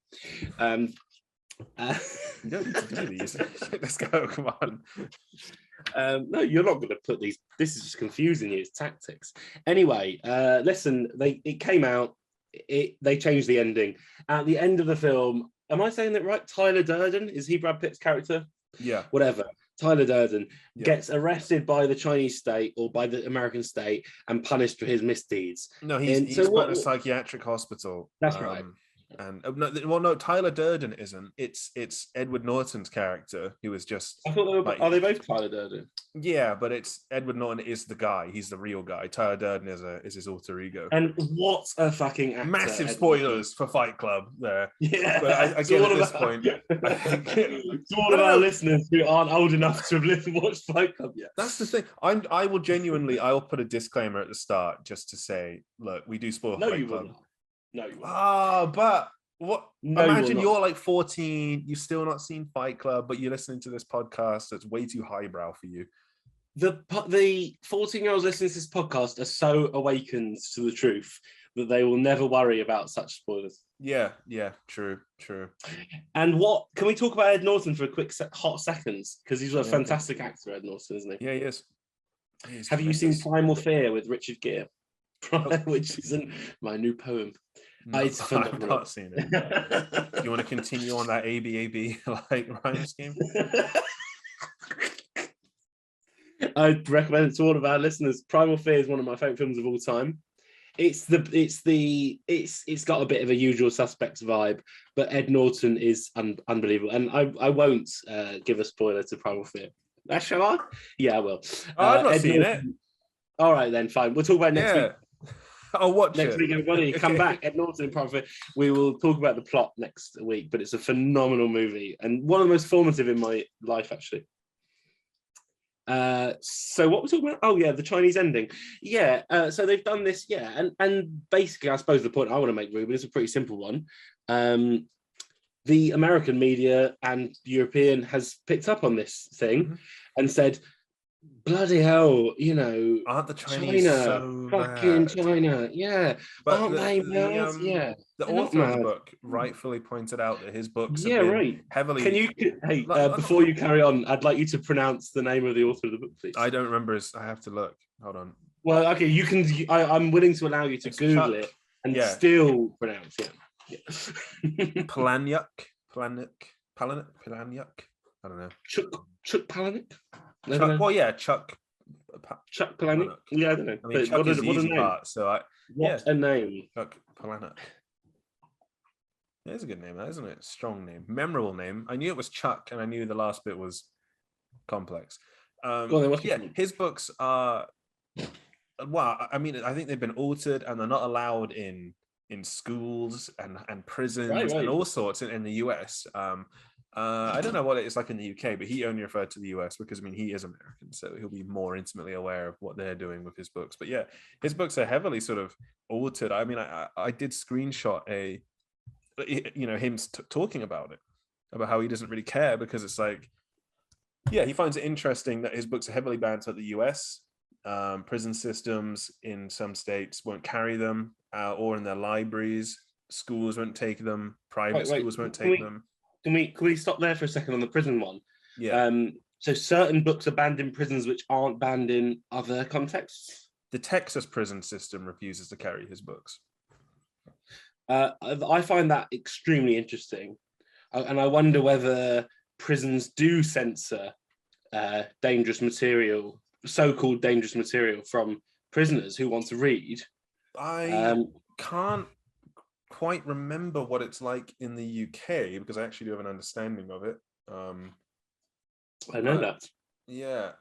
You don't need to do these. Let's go. Come on. No, you're not going to put these. This is just confusing you. It's tactics. Anyway, listen. It came out. They changed the ending. At the end of the film, am I saying that right? Tyler Durden, is he Brad Pitt's character? Yeah. Whatever. Tyler Durden gets arrested by the Chinese state or by the American state and punished for his misdeeds. No, he's put in a psychiatric hospital. That's right. And no, Tyler Durden isn't. It's Edward Norton's character who was just. I thought they were. Are they both Tyler Durden? Yeah, but it's Edward Norton is the guy. He's the real guy. Tyler Durden is his alter ego. And what a fucking actor. Massive spoilers for Fight Club there. Yeah, but I get at this point. To all of our listeners who aren't old enough to have watched Fight Club yet. That's the thing. I will put a disclaimer at the start just to say, look, we do spoil Fight Club. No, you won't. But what? No, imagine you're like 14, you've still not seen Fight Club, but you're listening to this podcast that's way too highbrow for you. The 14-year-olds listening to this podcast are so awakened to the truth that they will never worry about such spoilers. Yeah, true. And what can we talk about Ed Norton for a quick hot seconds? Because he's a Yeah, fantastic actor, Ed Norton, isn't he? Yeah, he is. Have you seen Primal Fear with Richard Gere? Oh. Which is my new poem. No, It's phenomenal. I've not seen it. Do you want to continue on that ABAB like rhyme scheme? I'd recommend it to all of our listeners. Primal Fear is one of my favorite films of all time. It's got a bit of a Usual Suspects vibe, but Ed Norton is unbelievable. And I won't give a spoiler to Primal Fear. Shall I? Yeah, I will. I've not Ed seen Norton, it. All right, then, fine. We'll talk about it next week. I'll watch next week, everybody. Come back. Ed Norton in Primal Fear. We will talk about the plot next week, but it's a phenomenal movie and one of the most formative in my life, actually. So what we're talking about? Oh yeah, the Chinese ending. Yeah. So they've done this. Yeah, and basically, I suppose the point I want to make, Ruben, is a pretty simple one. The American media and European has picked up on this thing and said, bloody hell, aren't the Chinese China, so fucking bad? China, yeah. But aren't they mad? The author of the book rightfully pointed out that his books have been heavily... Can you, before you carry on, I'd like you to pronounce the name of the author of the book, please. I don't remember I have to look. Hold on. Well, okay, you can... I'm willing to allow you to Google it and still pronounce it. Yeah. Palahniuk. I don't know. Chuck Palahniuk? Chuck Palahniuk. Yeah, I don't know. I mean, Chuck is the easy part. So a name. Chuck Palahniuk. Yeah, it's a good name, isn't it? Strong name, memorable name. I knew it was Chuck, and I knew the last bit was complex. His books are. Well, I mean, I think they've been altered, and they're not allowed in schools and prisons and all sorts in the US. I don't know what it's like in the UK, but he only referred to the US because, I mean, he is American, so he'll be more intimately aware of what they're doing with his books. But yeah, his books are heavily sort of altered. I mean, I did screenshot him talking about it, about how he doesn't really care because it's like, yeah, he finds it interesting that his books are heavily banned at the US. Prison systems in some states won't carry them, or in their libraries. Schools won't take them. Private schools won't take them. Can we stop there for a second on the prison one? Yeah. So certain books are banned in prisons which aren't banned in other contexts? The Texas prison system refuses to carry his books. I find that extremely interesting. And I wonder whether prisons do censor dangerous material, so-called dangerous material from prisoners who want to read. I can't quite remember what it's like in the UK because I actually do have an understanding of it. I know that. Yeah,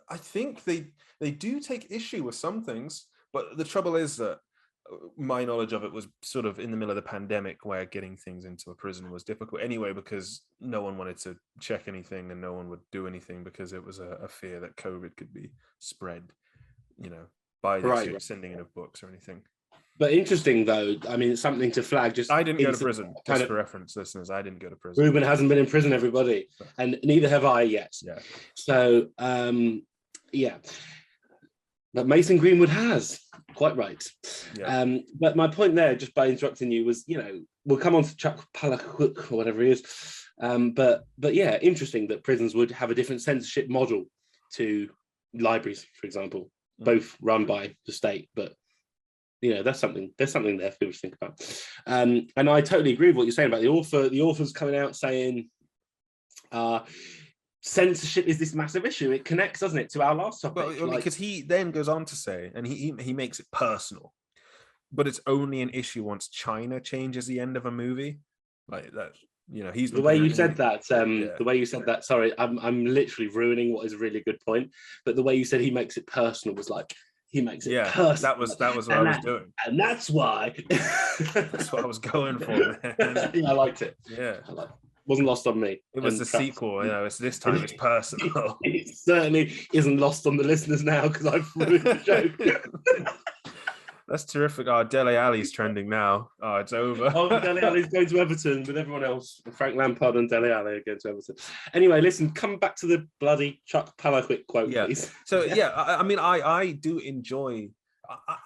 I think they do take issue with some things, but the trouble is that my knowledge of it was sort of in the middle of the pandemic where getting things into a prison was difficult anyway because no one wanted to check anything and no one would do anything because it was a fear that COVID could be spread, by the sending in of books or anything. But interesting, though. I mean, it's something to flag. I didn't go to prison. Just for reference, listeners, I didn't go to prison. Ruben hasn't been in prison, everybody, and neither have I yet. Yeah. So, yeah. But Mason Greenwood has. Quite right. Yeah. But my point there, just by interrupting you, was, we'll come on to Chuck Palahniuk or whatever he is. But yeah, interesting that prisons would have a different censorship model to libraries, for example, both run by the state, but there's something there for people to think about. And I totally agree with what you're saying about the author. The author's coming out saying censorship is this massive issue. It connects, doesn't it, to our last topic? Well, because he then goes on to say, and he makes it personal, but it's only an issue once China changes the end of a movie. Like that, he's the way you said that. The way you said that. Sorry, I'm literally ruining what is a really good point. But the way you said he makes it personal was like, he makes it personal. That was what I was doing. And that's why. That's what I was going for, man. Yeah, I liked it. Yeah. Wasn't lost on me. It was the sequel, it's this time it's personal. It certainly isn't lost on the listeners now because I've ruined the joke. That's terrific. Dele Alli's trending now. It's over. Dele Alli's going to Everton with everyone else. Frank Lampard and Dele Alli are going to Everton. Anyway, listen, come back to the bloody Chuck Palahniuk quote, please. So, I mean, I do enjoy...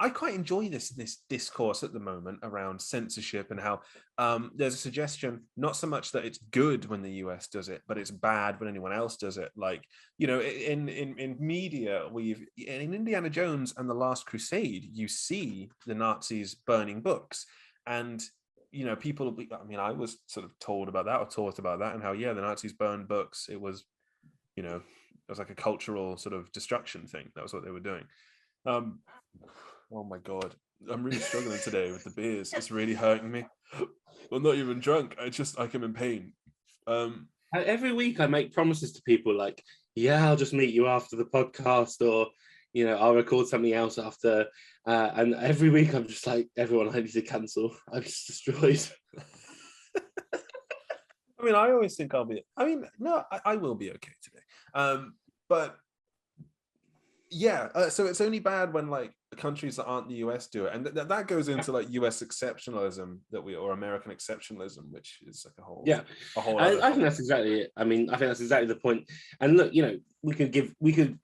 I quite enjoy this discourse at the moment around censorship and how there's a suggestion, not so much that it's good when the US does it, but it's bad when anyone else does it. Like, you know, in media, in Indiana Jones and the Last Crusade, you see the Nazis burning books, and you know, people. I mean, I was sort of told about that or taught about that, and how the Nazis burned books. It was, you know, it was like a cultural sort of destruction thing. That was what they were doing. Oh my god, I'm really struggling today with the beers. It's really hurting me. I'm not even drunk. I'm in pain. Every week I make promises to people like, yeah, I'll just meet you after the podcast, or you know, I'll record something else after. And every week I'm just like, everyone, I need to cancel. I'm just destroyed. I mean, I always think I'll be. I mean, no, I will be okay today. But yeah, so it's only bad when like countries that aren't the US do it, and that goes into like US exceptionalism or American exceptionalism, which is like a whole. I think that's exactly it. I mean, I think that's exactly the point. And look, you know, we could,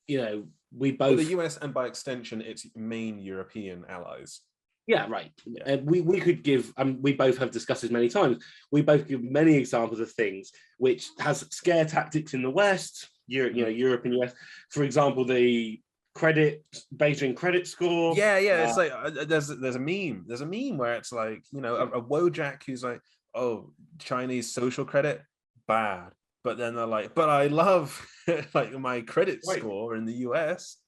you know, we both the US and by extension its main European allies. Yeah, right. Yeah. We could give, we both have discussed this many times. We both give many examples of things which has scare tactics in the West, Europe, you know, Europe and US. For example, the Beijing credit score. Yeah. It's like there's a meme. There's a meme where it's like, you know, a Wojak who's like, oh, Chinese social credit, bad. But then they're like, but I love like my credit score in the US.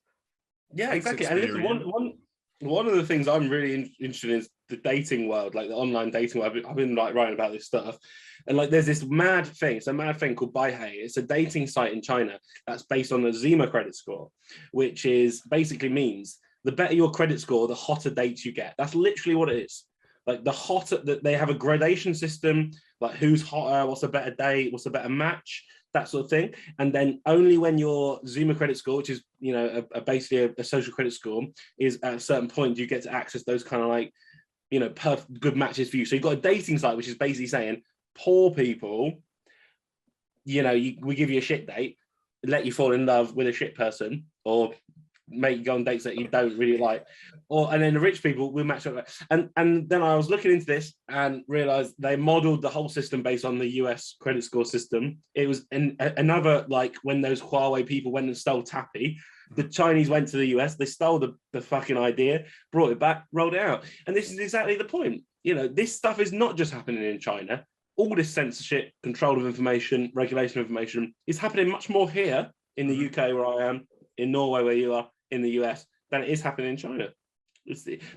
Yeah, exactly. And listen, one of the things I'm really interested in is the dating world, like the online dating world. I've been like writing about this stuff, and like there's this mad thing. It's a mad thing called Baihei. It's a dating site in China that's based on the Zima credit score, which is basically means the better your credit score, the hotter dates you get. That's literally what it is. Like the hotter that they have a gradation system, like who's hotter, what's a better date, what's a better match, that sort of thing. And then only when your Zuma credit score, which is, you know, basically a social credit score, is at a certain point, you get to access those kind of like, you know, good matches for you. So you've got a dating site, which is basically saying poor people, you know, we give you a shit date, let you fall in love with a shit person, or make you go on dates that you don't really like, and then the rich people will match up. And then I was looking into this and realized they modeled the whole system based on the US credit score system. It was another, like when those Huawei people went and stole Tappy, the Chinese went to the US, they stole the fucking idea, brought it back, rolled it out. And this is exactly the point. You know, this stuff is not just happening in China. All this censorship, control of information, regulation of information is happening much more here in the UK where I am, in Norway where you are, in the US, than it is happening in China.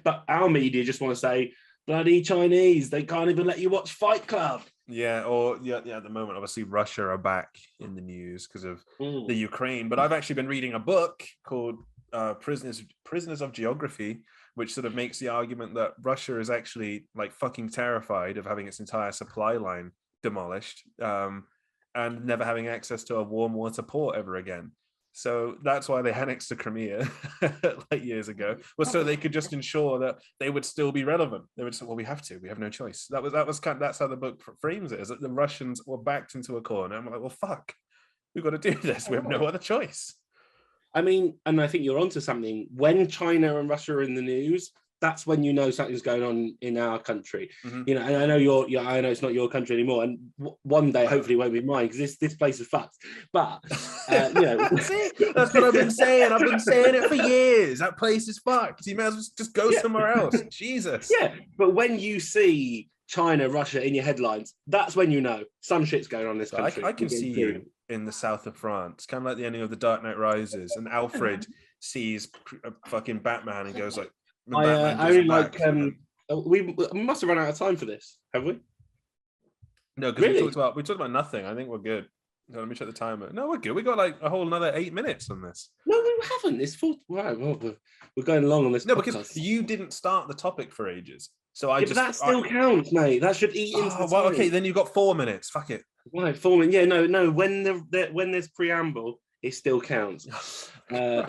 But our media just want to say, bloody Chinese, they can't even let you watch Fight Club. Yeah, at the moment, obviously Russia are back in the news because of the Ukraine. But I've actually been reading a book called Prisoners of Geography, which sort of makes the argument that Russia is actually like fucking terrified of having its entire supply line demolished and never having access to a warm water port ever again. So that's why they annexed the Crimea like years ago, was so they could just ensure that they would still be relevant. They would say, well, we have no choice. That's how the book frames it, is that the Russians were backed into a corner. And we're like, well, fuck, we've got to do this. We have no other choice. I mean, and I think you're onto something. When China and Russia are in the news, that's when you know something's going on in our country. You know, and I know I know it's not your country anymore, and one day hopefully won't be mine because this place is fucked. But you know, that's what I've been saying. I've been saying it for years. That place is fucked. You may as well just go somewhere else. Jesus. Yeah, but when you see China, Russia in your headlines, that's when you know some shit's going on in this country. I can see you in the south of France, kind of like the ending of The Dark Knight Rises, and Alfred sees a fucking Batman and goes like, I only like we must have run out of time for this, have we? No, because we talked about nothing. I think we're good. So let me check the timer. No, we're good. We got like a whole another 8 minutes on this. No, we haven't. It's full. Right, well, we're going along on this. No, because you didn't start the topic for ages. So but that still counts, mate. That should eat into the time. Okay, then you've got 4 minutes. Fuck it. Right, 4 minutes. Yeah, no. When there's preamble, it still counts. But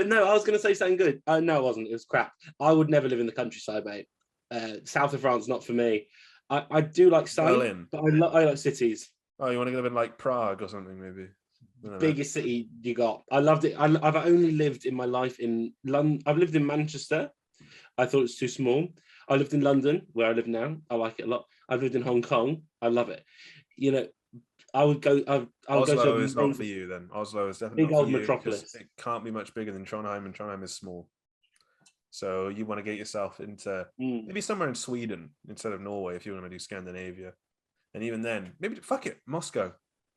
no, I was going to say something good. No, I wasn't. It was crap. I would never live in the countryside, mate. South of France, not for me. I do like sun, but I like cities. Oh, you want to live in like Prague or something, maybe? biggest city you got. I loved it. I've only lived in my life in London. I've lived in Manchester. I thought it was too small. I lived in London, where I live now. I like it a lot. I've lived in Hong Kong. I love it. You know, I would go. I would Oslo go to is not for you then. Oslo is definitely big not for old you metropolis. because it can't be much bigger than Trondheim, and Trondheim is small. So you want to get yourself into maybe somewhere in Sweden instead of Norway if you want to do Scandinavia. And even then, maybe fuck it, Moscow.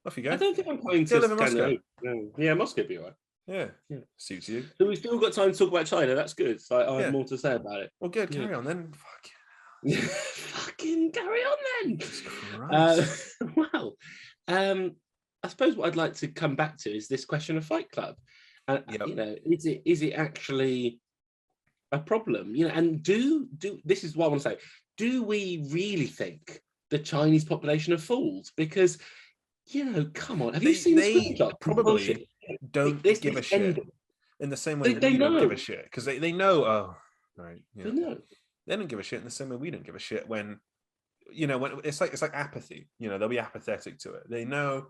Off you go. I don't think I'm going Go to live in Moscow. No. Yeah, Moscow would be all right. Yeah, suits you. So we've still got time to talk about China. That's good. So I have more to say about it. Well, good. Carry on then. Fuck. Fucking carry on then. Christ. Well, I suppose what I'd like to come back to is this question of Fight Club. And you know, is it actually a problem? You know, and do this is what I want to say. Do we really think the Chinese population are fools? Because, you know, come on, have you seen they probably don't give a shit in the same way we don't give a shit because they know. Oh, right, they know. They don't give a shit in the same way we don't give a shit when, you know, when it's like apathy. You know, they'll be apathetic to it. They know,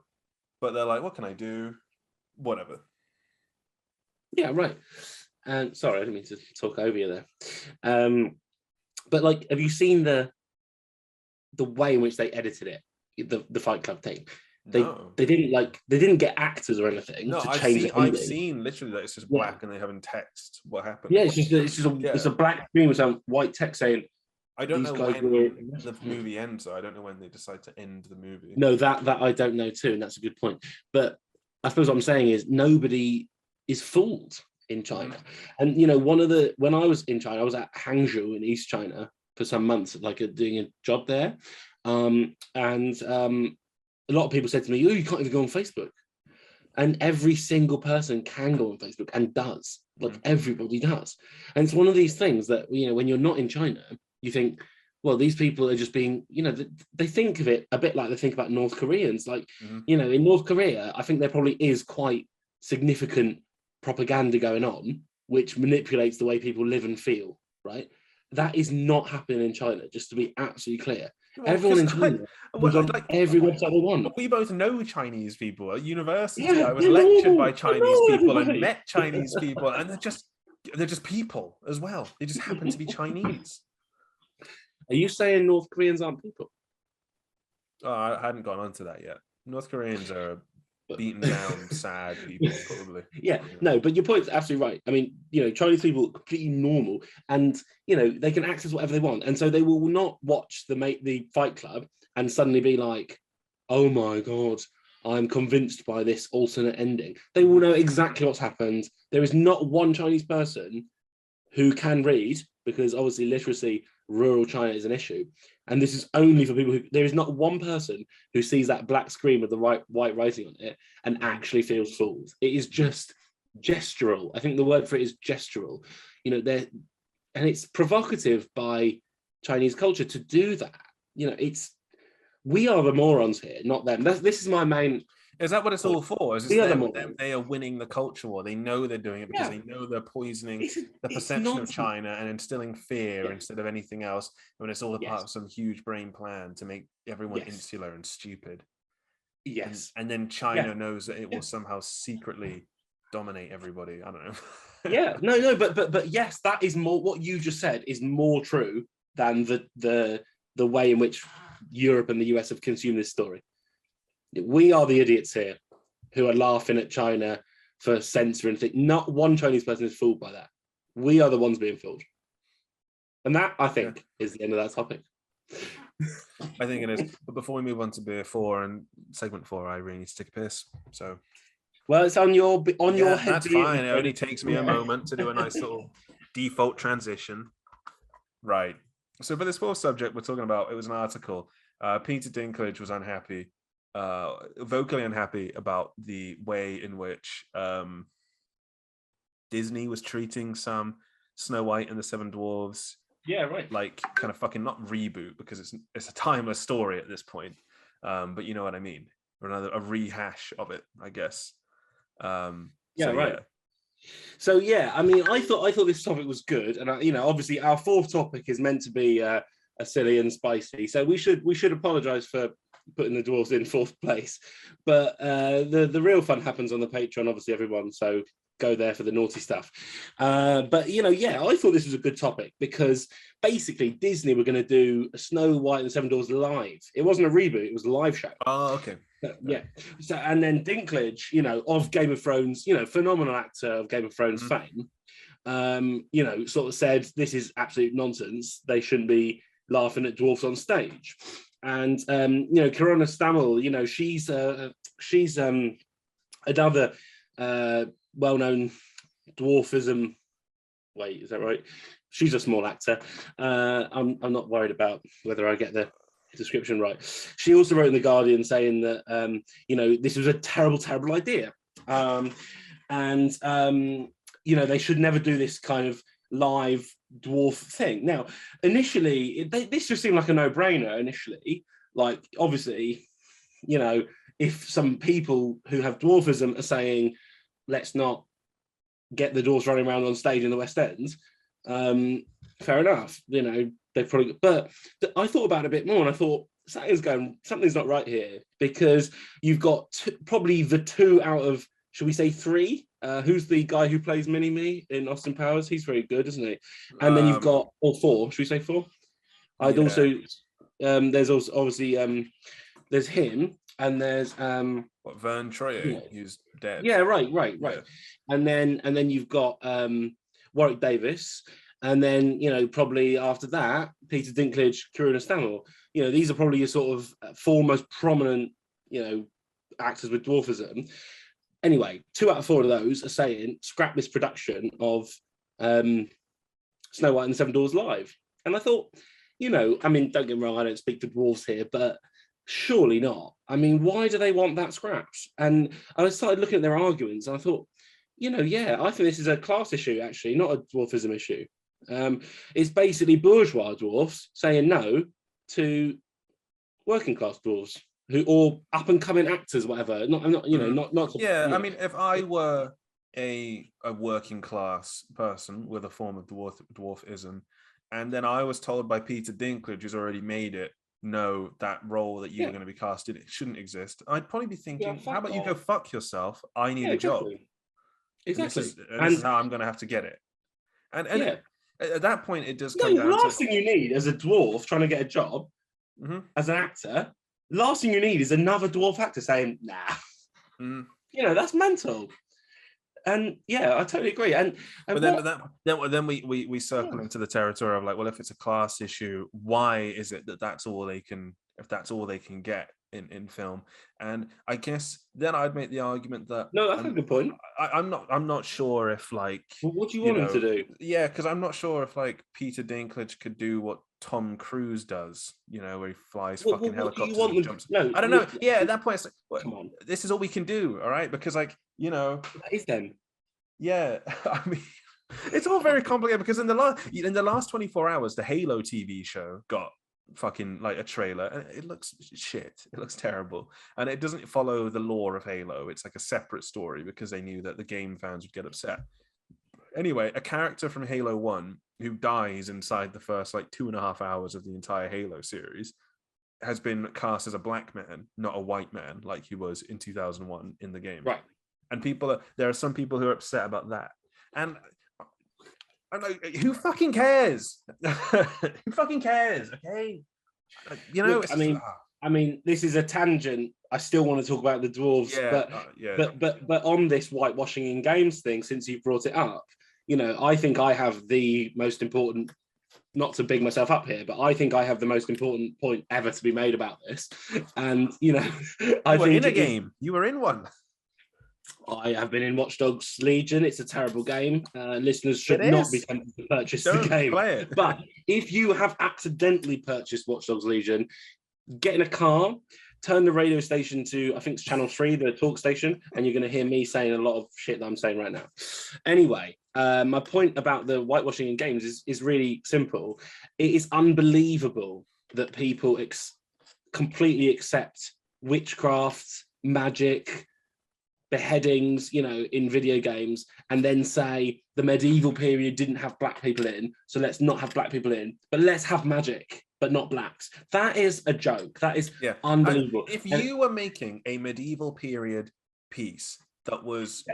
but they're like, what can I do? Whatever. Yeah, right. And sorry, I didn't mean to talk over you there. But like, have you seen the way in which they edited it? The Fight Club thing. They didn't get actors or anything to change I've seen literally that it's just black and they haven't text what happened. Yeah, it's a black screen with some white text saying. I don't know when the movie ends, though. I don't know when they decide to end the movie. No, that I don't know too, and that's a good point. But I suppose what I'm saying is nobody is fooled in China. And you know, when I was in China, I was at Hangzhou in East China for some months, like doing a job there, and a lot of people said to me, "Oh, you can't even go on Facebook." And every single person can go on Facebook and does, like everybody does. And it's one of these things that, you know, when you're not in China, you think, well, these people are just being, you know, they think of it a bit like they think about North Koreans. Like, you know, in North Korea, I think there probably is quite significant propaganda going on, which manipulates the way people live and feel, right? That is not happening in China, just to be absolutely clear. Well, everyone in China on every website they want. We both know Chinese people at university. I was lectured by Chinese people and met Chinese people, and they're just people as well. They just happen to be Chinese. Are you saying North Koreans aren't people? Oh, I hadn't gone on to that yet. North Koreans are beaten down, sad people, probably. Yeah, no, but your point's absolutely right. I mean, you know, Chinese people are completely normal, and you know they can access whatever they want, and so they will not watch the Fight Club and suddenly be like, "Oh my god, I'm convinced by this alternate ending." They will know exactly what's happened. There is not one Chinese person who can read, because obviously literacy, rural China is an issue. And this is only for people who, there is not one person who sees that black screen with the white writing on it and actually feels fooled. It is just gestural. I think the word for it is gestural. You know, and it's provocative by Chinese culture to do that. You know, we are the morons here, not them. This is my main. Is that what it's all for? Is they are winning the culture war? They know they're doing it because they know they're poisoning the perception of China and instilling fear instead of anything else. When it's all a part of some huge brain plan to make everyone insular and stupid. Yes, and then China knows that it will somehow secretly dominate everybody. I don't know. But yes, that is more. What you just said is more true than the way in which Europe and the US have consumed this story. We are the idiots here who are laughing at China for censoring things. Not one Chinese person is fooled by that. We are the ones being fooled. And that, I think, is the end of that topic. I think it is. But before we move on to beer 4 and segment 4, I really need to take a piss. So, well, it's on your head. That's fine. It only takes me a moment to do a nice little default transition. Right. So for this 4th subject we're talking about, it was an article. Peter Dinklage was unhappy. Vocally unhappy about the way in which Disney was treating some Snow White and the Seven Dwarfs. Yeah, right. Like kind of fucking not reboot because it's a timeless story at this point. But you know what I mean. Or a rehash of it, I guess. Right. Yeah. So yeah, I mean, I thought this topic was good, and you know, obviously our 4th topic is meant to be a silly and spicy. So we should apologise for putting the dwarves in fourth place. But the real fun happens on the Patreon, obviously, everyone. So go there for the naughty stuff. But, you know, yeah, I thought this was a good topic because basically Disney were going to do a Snow White and the Seven Dwarfs live. It wasn't a reboot, it was a live show. Oh, okay. Yeah. So, and then Dinklage, you know, of Game of Thrones, you know, phenomenal actor of Game of Thrones fame, you know, sort of said, this is absolute nonsense. They shouldn't be laughing at dwarfs on stage. And, you know, Corona Stammel, you know, she's another well-known dwarfism. Wait, is that right? She's a small actor. I'm not worried about whether I get the description right. She also wrote in The Guardian saying that, you know, this was a terrible, terrible idea. You know, they should never do this kind of live dwarf thing. Now, initially, this just seemed like a no-brainer initially. Like, obviously, you know, if some people who have dwarfism are saying, let's not get the dwarfs running around on stage in the West End, fair enough. You know, they probably. But I thought about it a bit more, and I thought something's not right here, because you've got probably the two out of, should we say, three? Who's the guy who plays Mini-Me in Austin Powers? He's very good, isn't he? And then you've got, or four. Should we say four? I'd also. There's also obviously there's him, and there's what, Vern Troyer, who's dead. Yeah, right. Yeah. And then you've got Warwick Davis, and then, you know, probably after that, Peter Dinklage, Kieran Stammel. You know, these are probably your sort of four most prominent, you know, actors with dwarfism. Anyway, 2 out of 4 of those are saying scrap this production of Snow White and the Seven Dwarfs live. And I thought, you know, I mean, don't get me wrong, I don't speak to dwarves here, but surely not. I mean, why do they want that scrapped? And I started looking at their arguments, and I thought, you know, yeah, I think this is a class issue, actually, not a dwarfism issue. It's basically bourgeois dwarfs saying no to working class dwarfs or up and coming actors, whatever. Not you know, not. Yeah, I mean, if I were a working class person with a form of dwarfism, and then I was told by Peter Dinklage, who's already made it, no, that role that you were going to be cast in, it shouldn't exist, I'd probably be thinking, how about you go fuck yourself? I need a job. Exactly. And this is how I'm going to have to get it. And at that point, it does come down to... The last thing you need as a dwarf trying to get a job as an actor, the last thing you need is another dwarf actor saying, nah. You know, that's mental. And yeah, I totally agree. But then we circle into the territory of like, well, if it's a class issue, why is it that that's all they can get in film? And I guess then I'd make the argument that that's a good point. I'm not sure if, like, well, what do you want him to do? Yeah, because I'm not sure if, like, Peter Dinklage could do what Tom Cruise does, you know, where he flies fucking helicopters and jumps. No, I don't know. Yeah, at that point, it's like, well, come on, this is all we can do, all right? Because, like, you know, that is then. Yeah, I mean, it's all very complicated because in the last 24 hours, the Halo TV show got fucking like a trailer, and it looks shit. It looks terrible, and it doesn't follow the lore of Halo. It's like a separate story because they knew that the game fans would get upset. Anyway, a character from Halo 1 who dies inside the first like 2.5 hours of the entire Halo series has been cast as a black man, not a white man, like he was in 2001 in the game. Right. And there are some people who are upset about that. And I'm like, who fucking cares? Who fucking cares? Okay. You know, look, I mean, this is a tangent. I still want to talk about the dwarves, but on this whitewashing in games thing, since you brought it up, you know, I think I have the most important, not to big myself up here, but I think I have the most important point ever to be made about this. And, you know, you were in a game. You were in one. I have been in Watch Dogs Legion. It's a terrible game. Listeners should not be tempted to purchase the game. Play it. But if you have accidentally purchased Watch Dogs Legion, get in a car, turn the radio station to, I think it's Channel 3, the talk station, and you're going to hear me saying a lot of shit that I'm saying right now. Anyway, my point about the whitewashing in games is really simple. It is unbelievable that people completely accept witchcraft, magic, beheadings, you know, in video games, and then say the medieval period didn't have black people in, so let's not have black people in, but let's have magic. but not blacks. That is a joke. That is Yeah. unbelievable. If you were making a medieval period piece that was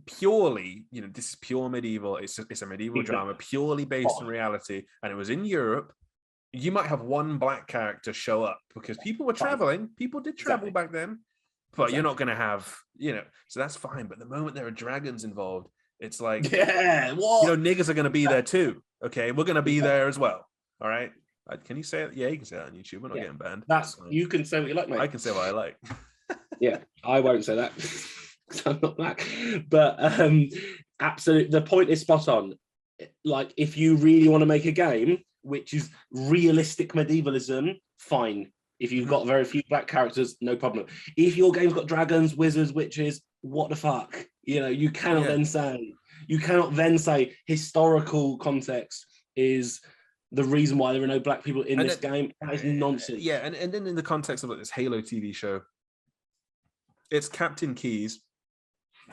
purely, this is pure medieval, it's a medieval drama purely based on reality, and it was in Europe, you might have one black character show up because people were traveling. People did travel back then, but you're not going to have, so that's fine. But the moment there are dragons involved, it's like, niggers are going to be there too. Okay, we're going to be there as well. All right. Can you say it? Yeah, you can say that on YouTube. We're not getting banned. You can say what you like, mate. I can say what I like. Yeah, I won't say that. I'm not black. But absolutely, the point is spot on. Like, if you really want to make a game which is realistic medievalism, fine. If you've got very few black characters, no problem. If your game's got dragons, wizards, witches, what the fuck? You cannot then say historical context is the reason why there are no black people in this game. That is nonsense. Yeah, and then in the context of this Halo TV show, it's Captain Keyes.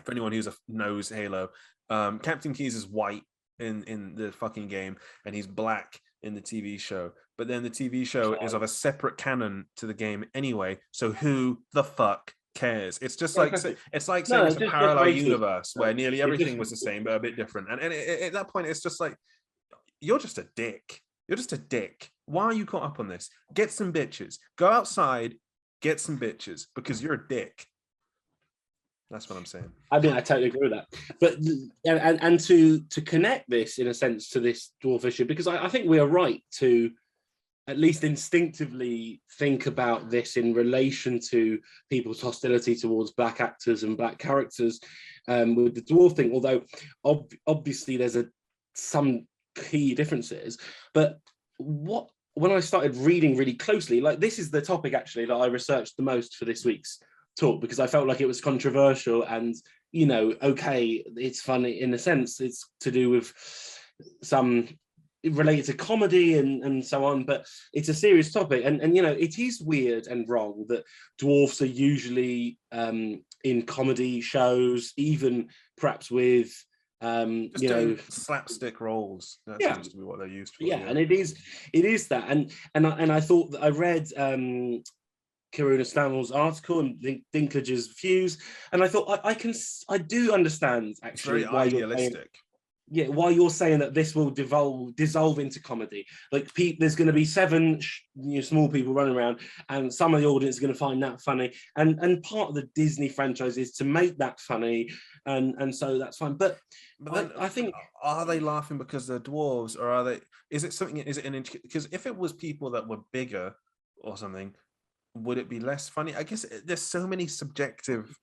For anyone who knows Halo, Captain Keyes is white in the fucking game, and he's black in the TV show. But then the TV show is of a separate canon to the game anyway. So who the fuck cares? It's just like saying it's a parallel universe where nearly everything was the same but a bit different. And at that point, it's just like, you're just a dick. You're just a dick. Why are you caught up on this? Get some bitches. Go outside, get some bitches, because you're a dick. That's what I'm saying. I mean, I totally agree with that. But and to connect this in a sense to this dwarf issue, because I think we are right to at least instinctively think about this in relation to people's hostility towards black actors and black characters with the dwarf thing. Although obviously there's some key differences, but when I started reading really closely, like, this is the topic actually that I researched the most for this week's talk, because I felt like it was controversial and, okay, it's funny in a sense, it's to do with some related to comedy and so on, but it's a serious topic. And it is weird and wrong that dwarfs are usually in comedy shows, even perhaps with slapstick roles. That seems to be what they're used for. And it is that. And I thought that I read Karuna Stammel's article and Dinklage's views, and I thought I do understand actually why idealistic. Why you're saying that this will dissolve into comedy. Like, there's going to be 7 small people running around, and some of the audience is going to find that funny. And part of the Disney franchise is to make that funny, and so that's fine. But then, I think, are they laughing because they're dwarves, or are they? Is it something? Is it because if it was people that were bigger or something, would it be less funny? I guess there's so many subjective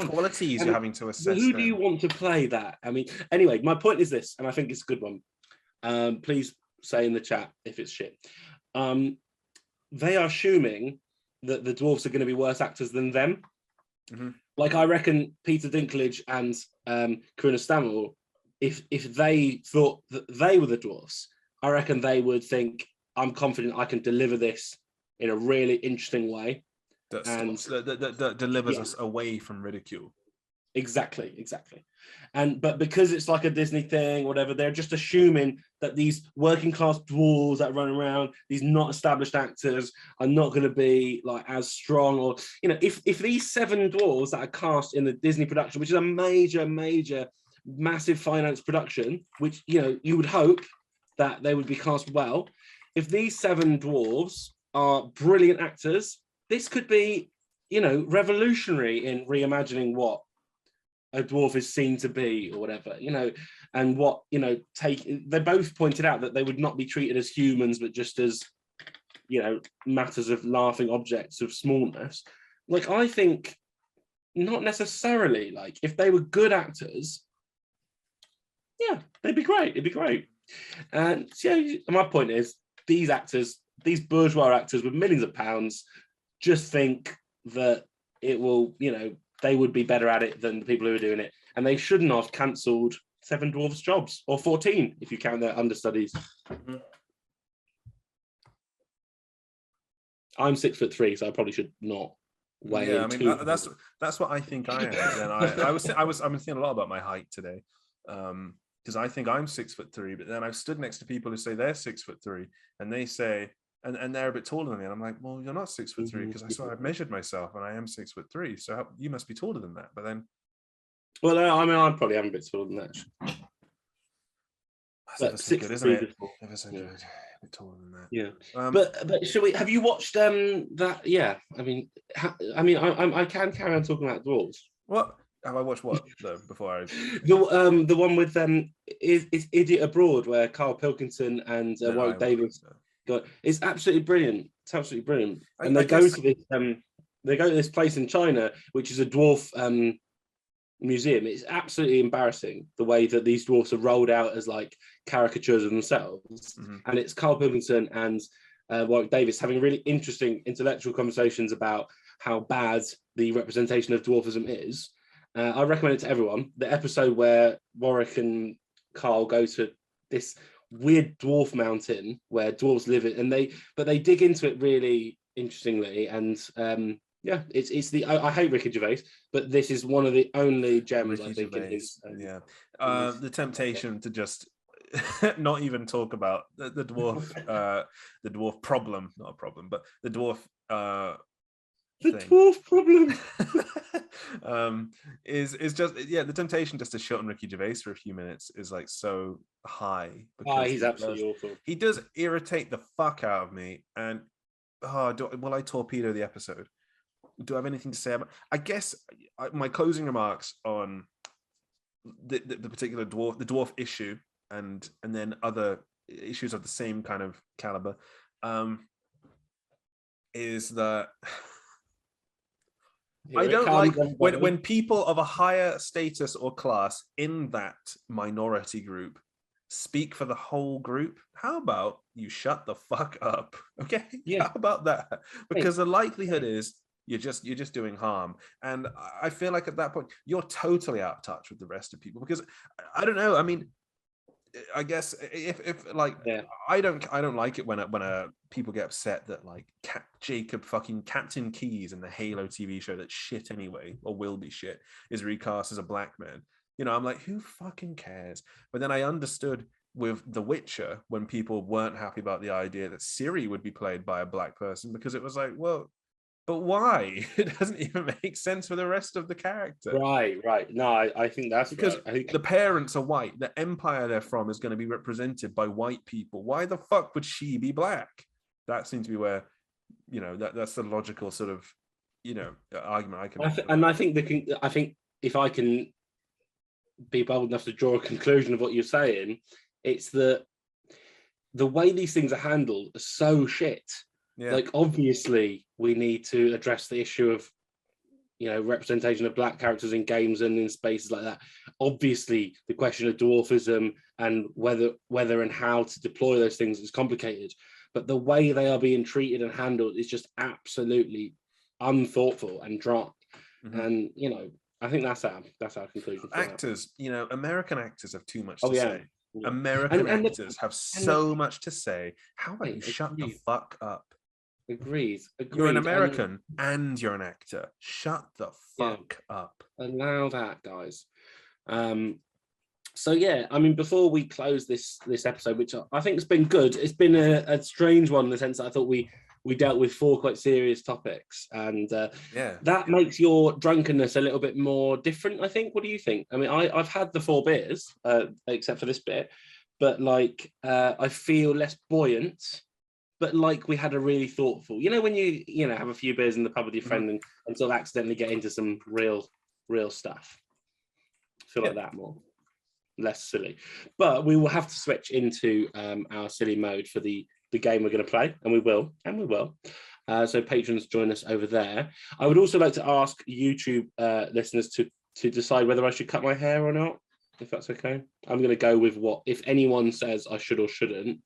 qualities you're having to assess. Who do you want to play that? I mean, anyway, my point is this, and I think it's a good one. Please say in the chat if it's shit. They are assuming that the dwarves are going to be worse actors than them. Mm-hmm. Like, I reckon Peter Dinklage and Karuna Stammel, if they thought that they were the dwarves, I reckon they would think, I'm confident I can deliver this in a really interesting way. That delivers us away from ridicule. Exactly. But because it's like a Disney thing, whatever, they're just assuming that these working class dwarves that run around, these not established actors, are not going to be like as strong. Or, if these 7 dwarves that are cast in the Disney production, which is a major, massive finance production, which you would hope that they would be cast well. If these 7 dwarves are brilliant actors, this could be, revolutionary in reimagining what a dwarf is seen to be, or whatever, and what, they both pointed out that they would not be treated as humans, but just as, matters of laughing objects of smallness. Like, I think not necessarily, like, if they were good actors, they'd be great. It'd be great. And my point is, these actors, these bourgeois actors with millions of pounds, just think that it will, they would be better at it than the people who are doing it. And they shouldn't have cancelled 7 dwarves' jobs, or 14 if you count their understudies. Mm-hmm. I'm 6'3", so I probably should not weigh in. I mean, that's what I think I am. And I've been thinking a lot about my height today, because I think I'm 6'3", but then I've stood next to people who say they're 6'3", and they say and they're a bit taller than me, and I'm like, well, you're not 6'3" because I saw I've measured myself and I am 6'3", so you must be taller than that. But then, well, I mean, I probably am a bit taller than that. that's But ever so good, isn't it? Ever so good. A bit taller than that. Yeah. But should we? Have you watched that? Yeah. I mean, I can carry on talking about dwarves. What have I watched? What though? Before I the one with is Idiot Abroad, where Carl Pilkington and Warwick Davis it's absolutely brilliant. It's absolutely brilliant. And they go to this place in China, which is a dwarf museum. It's absolutely embarrassing the way that these dwarfs are rolled out as like caricatures of themselves. And it's Carl Pilkington and Warwick Davis having really interesting intellectual conversations about how bad the representation of dwarfism is. I recommend it to everyone. The episode where Warwick and Carl go to this weird dwarf mountain where dwarves live in, and they dig into it really interestingly. And yeah, it's the I hate Ricky Gervais, but this is one of the only gems I think in his. The temptation to just not even talk about the dwarf problem, not a problem, but the dwarf dwarf problem is just the temptation just to shut on Ricky Gervais for a few minutes is like so high because he's absolutely awful. He does irritate the fuck out of me, and will I torpedo the episode? Do I have anything to say about? I guess my closing remarks on the particular dwarf, the dwarf issue, and then other issues of the same kind of caliber, is that I don't like when people of a higher status or class in that minority group speak for the whole group. How about you shut the fuck up? Okay, how about that? Because the likelihood is you're just doing harm, and I feel like at that point you're totally out of touch with the rest of people. Because I don't know. I mean, I guess if I don't like it when people get upset that like Jacob fucking Captain Keyes in the Halo TV show that's shit anyway, or will be shit, is recast as a black man. You know, I'm like, who fucking cares? But then I understood with The Witcher when people weren't happy about the idea that Ciri would be played by a black person, because it was like, well, but why? It doesn't even make sense for the rest of the character. Right. No, I think that's because right. I think the parents are white. The empire they're from is going to be represented by white people. Why the fuck would she be black? That seems to be where, you know, that's the logical sort of, you know, argument I can make. I think if I can be bold enough to draw a conclusion of what you're saying, it's that the way these things are handled are so shit. Yeah. Like, obviously, we need to address the issue of, you know, representation of black characters in games and in spaces like that. Obviously, the question of dwarfism and whether and how to deploy those things is complicated. But the way they are being treated and handled is just absolutely unthoughtful and dry. And, you know, I think that's our conclusion. Actors, you know, American actors have too much to say. Yeah. American actors have so much to say. How about you shut the fuck up? Agreed. You're an American and you're an actor. Shut the fuck up. Allow that, guys. So yeah, I mean, before we close this episode, which I think has been good, it's been a strange one in the sense that I thought we dealt with 4 quite serious topics, and that makes your drunkenness a little bit more different, I think. What do you think? I mean, I've had the 4 beers, except for this bit, but like I feel less buoyant. But like we had a really thoughtful, you know, when you have a few beers in the pub with your friend and sort of accidentally get into some real stuff. I feel like that more, less silly. But we will have to switch into our silly mode for the game we're going to play, and we will. So patrons, join us over there. I would also like to ask YouTube listeners to decide whether I should cut my hair or not, if that's okay. I'm going to go with what, if anyone says I should or shouldn't,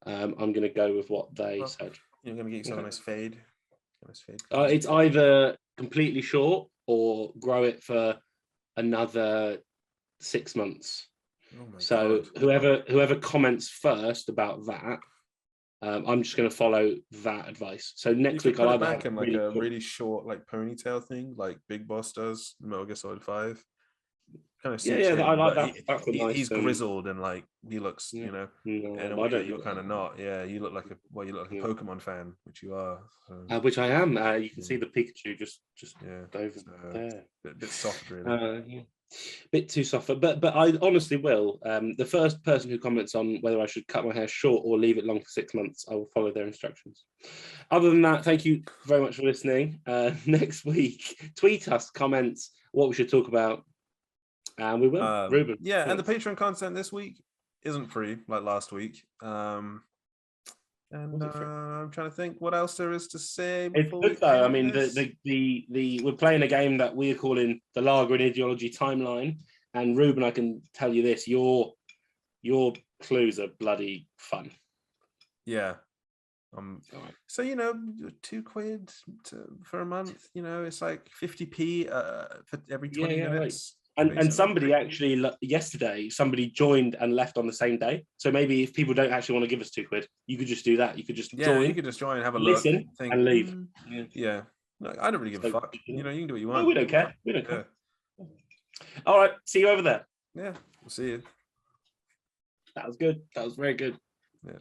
I'm going to go with what they said. You're going to get yourself a nice fade. It's either completely short or grow it for another 6 months. So God. whoever comments first about that, I'm just going to follow that advice. So next week I'll put it back in like a really short like ponytail thing, like Big Boss does in Metal Gear Solid 5. kind of Yeah, suits yeah, I him. like But that. That's a nice. he's grizzled and like he looks, Yeah. in No, a I way that don't you're look kind of like not. Yeah, you look like a yeah. Pokemon fan, which you are. So, Which I am. You can see the Pikachu just yeah, over so, there. bit soft, really. Yeah. Bit too soft, but I honestly will. The first person who comments on whether I should cut my hair short or leave it long for 6 months, I will follow their instructions. Other than that, thank you very much for listening. Next week, tweet us, comments, what we should talk about, and we will. Ruben. Yeah, and the Patreon content this week isn't free like last week. And I'm trying to think what else there is to say It's before good we though. I end mean, this. the we're playing a game that we're calling the Lager and Ideology Timeline. And Ruben, I can tell you this: your clues are bloody fun. Yeah. Right. So £2 for a month. It's like 50p for every 20 minutes. Right. And basically. somebody actually yesterday joined and left on the same day. So maybe if people don't actually want to give us £2, you could just do that. You could just join. You could just join, have a listen, look, think, and leave. Yeah. No, I don't really give a fuck. You can do what you want. No, we don't care. We don't care. All right. See you over there. Yeah. We'll see you. That was good. That was very good. Yeah.